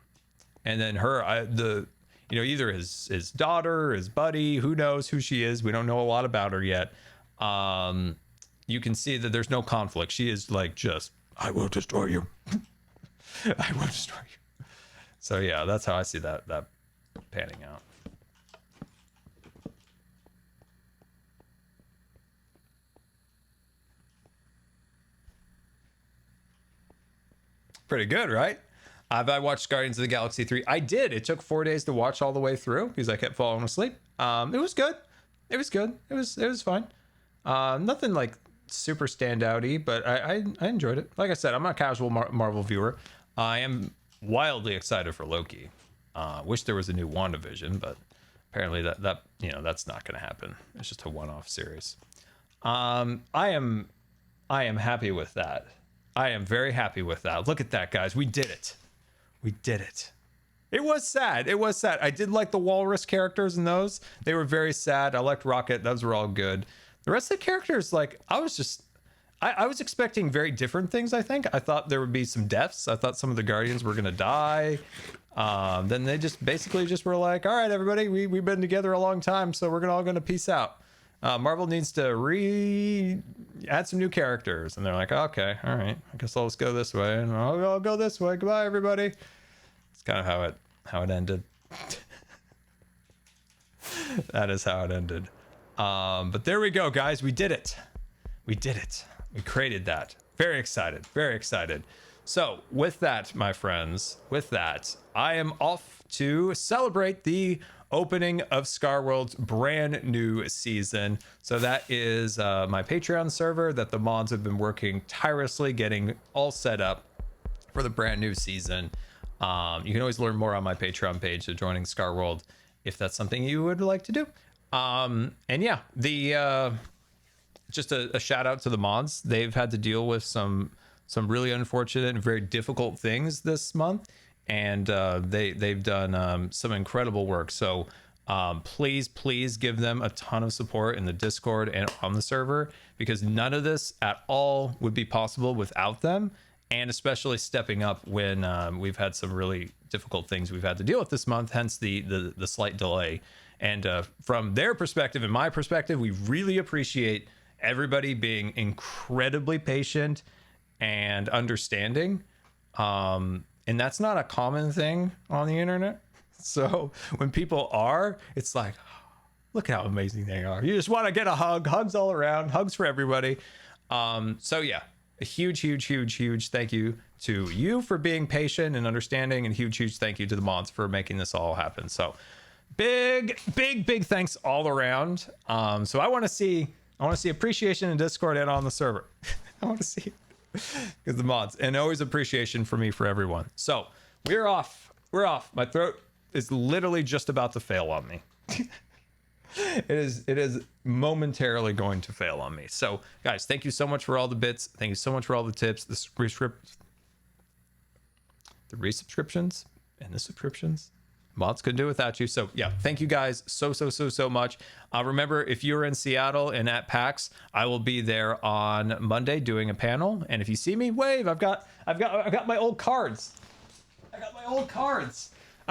then either his daughter, his buddy, who knows who she is. We don't know a lot about her yet. You can see that there's no conflict. She is like, just, I will destroy you. I will destroy you. So yeah, that's how I see that panning out. Pretty good, right? Have I watched Guardians of the Galaxy 3? I did. It took 4 days to watch all the way through because I kept falling asleep. It was good. It was fine. Nothing like super standout-y, but I enjoyed it. Like I said, I'm a casual Marvel viewer. I am wildly excited for Loki. Wish there was a new WandaVision, but apparently that's not going to happen. It's just a one-off series. I am happy with that. I am very happy with that. Look at that, guys. We did it. We did it. It was sad. I did like the walrus characters in those. They were very sad. I liked Rocket. Those were all good. The rest of the characters, like, I was expecting very different things, I think. I thought there would be some deaths. I thought some of the Guardians were going to die. Then they just basically just were like, all right, everybody, we've been together a long time, so we're all going to peace out. Marvel needs to add some new characters. And they're like, okay, all right, I guess I'll just go this way. And I'll go this way. Goodbye, everybody. It's kind of how it ended. That is how it ended. But there we go, guys. We did it. We created that. Very excited. So with that, my friends, I am off to celebrate the opening of ScarWorld's brand new season. So that is my Patreon server that the mods have been working tirelessly getting all set up for the brand new season. You can always learn more on my Patreon page of joining ScarWorld if that's something you would like to do. And yeah, just a shout out to the mods. They've had to deal with some really unfortunate and very difficult things this month, and they've done some incredible work. So please give them a ton of support in the Discord and on the server, because none of this at all would be possible without them. and especially stepping up when we've had some really difficult things we've had to deal with this month, hence the slight delay. And from their perspective and my perspective, we really appreciate everybody being incredibly patient and understanding. And that's not a common thing on the internet. So when people are, it's like, look how amazing they are. You just want to get a hug. Hugs all around. Hugs for everybody. So yeah, a huge thank you to you for being patient and understanding, and huge thank you to the mods for making this all happen. So big thanks all around. So I want to see appreciation in Discord and on the server. I want to see it because the mods, and always appreciation for me for everyone. So we're off. My throat is literally just about to fail on me. It is momentarily going to fail on me. So guys, thank you so much for all the bits. Thank you so much for all the tips, the resubscriptions and the subscriptions. Mods couldn't do it without you. So yeah, thank you guys so much. Remember, if you're in Seattle and at PAX, I will be there on Monday doing a panel. And if you see me, wave. I've got my old cards. I'm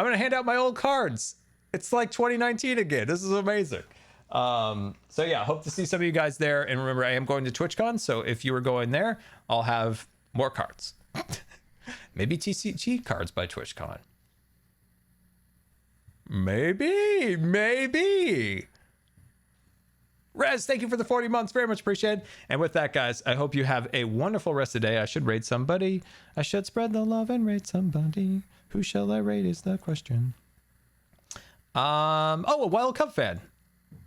gonna hand out my old cards. It's like 2019 again. This is amazing. So yeah, hope to see some of you guys there. And remember, I am going to TwitchCon, so if you are going there, I'll have more cards. Maybe TCG cards by TwitchCon. Maybe. Rez, thank you for the 40 months. Very much appreciated. And with that, guys, I hope you have a wonderful rest of the day. I should raid somebody. I should spread the love and raid somebody. Who shall I raid is the question. A wild Cub fan.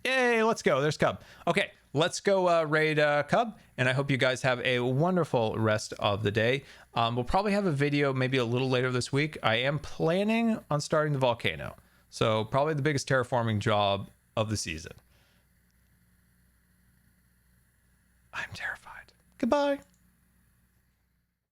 Yay, let's go. There's Cub. Okay, let's go raid Cub, and I hope you guys have a wonderful rest of the day. We'll probably have a video maybe a little later this week. I am planning on starting the volcano, so probably the biggest terraforming job of the season. I'm terrified. Goodbye.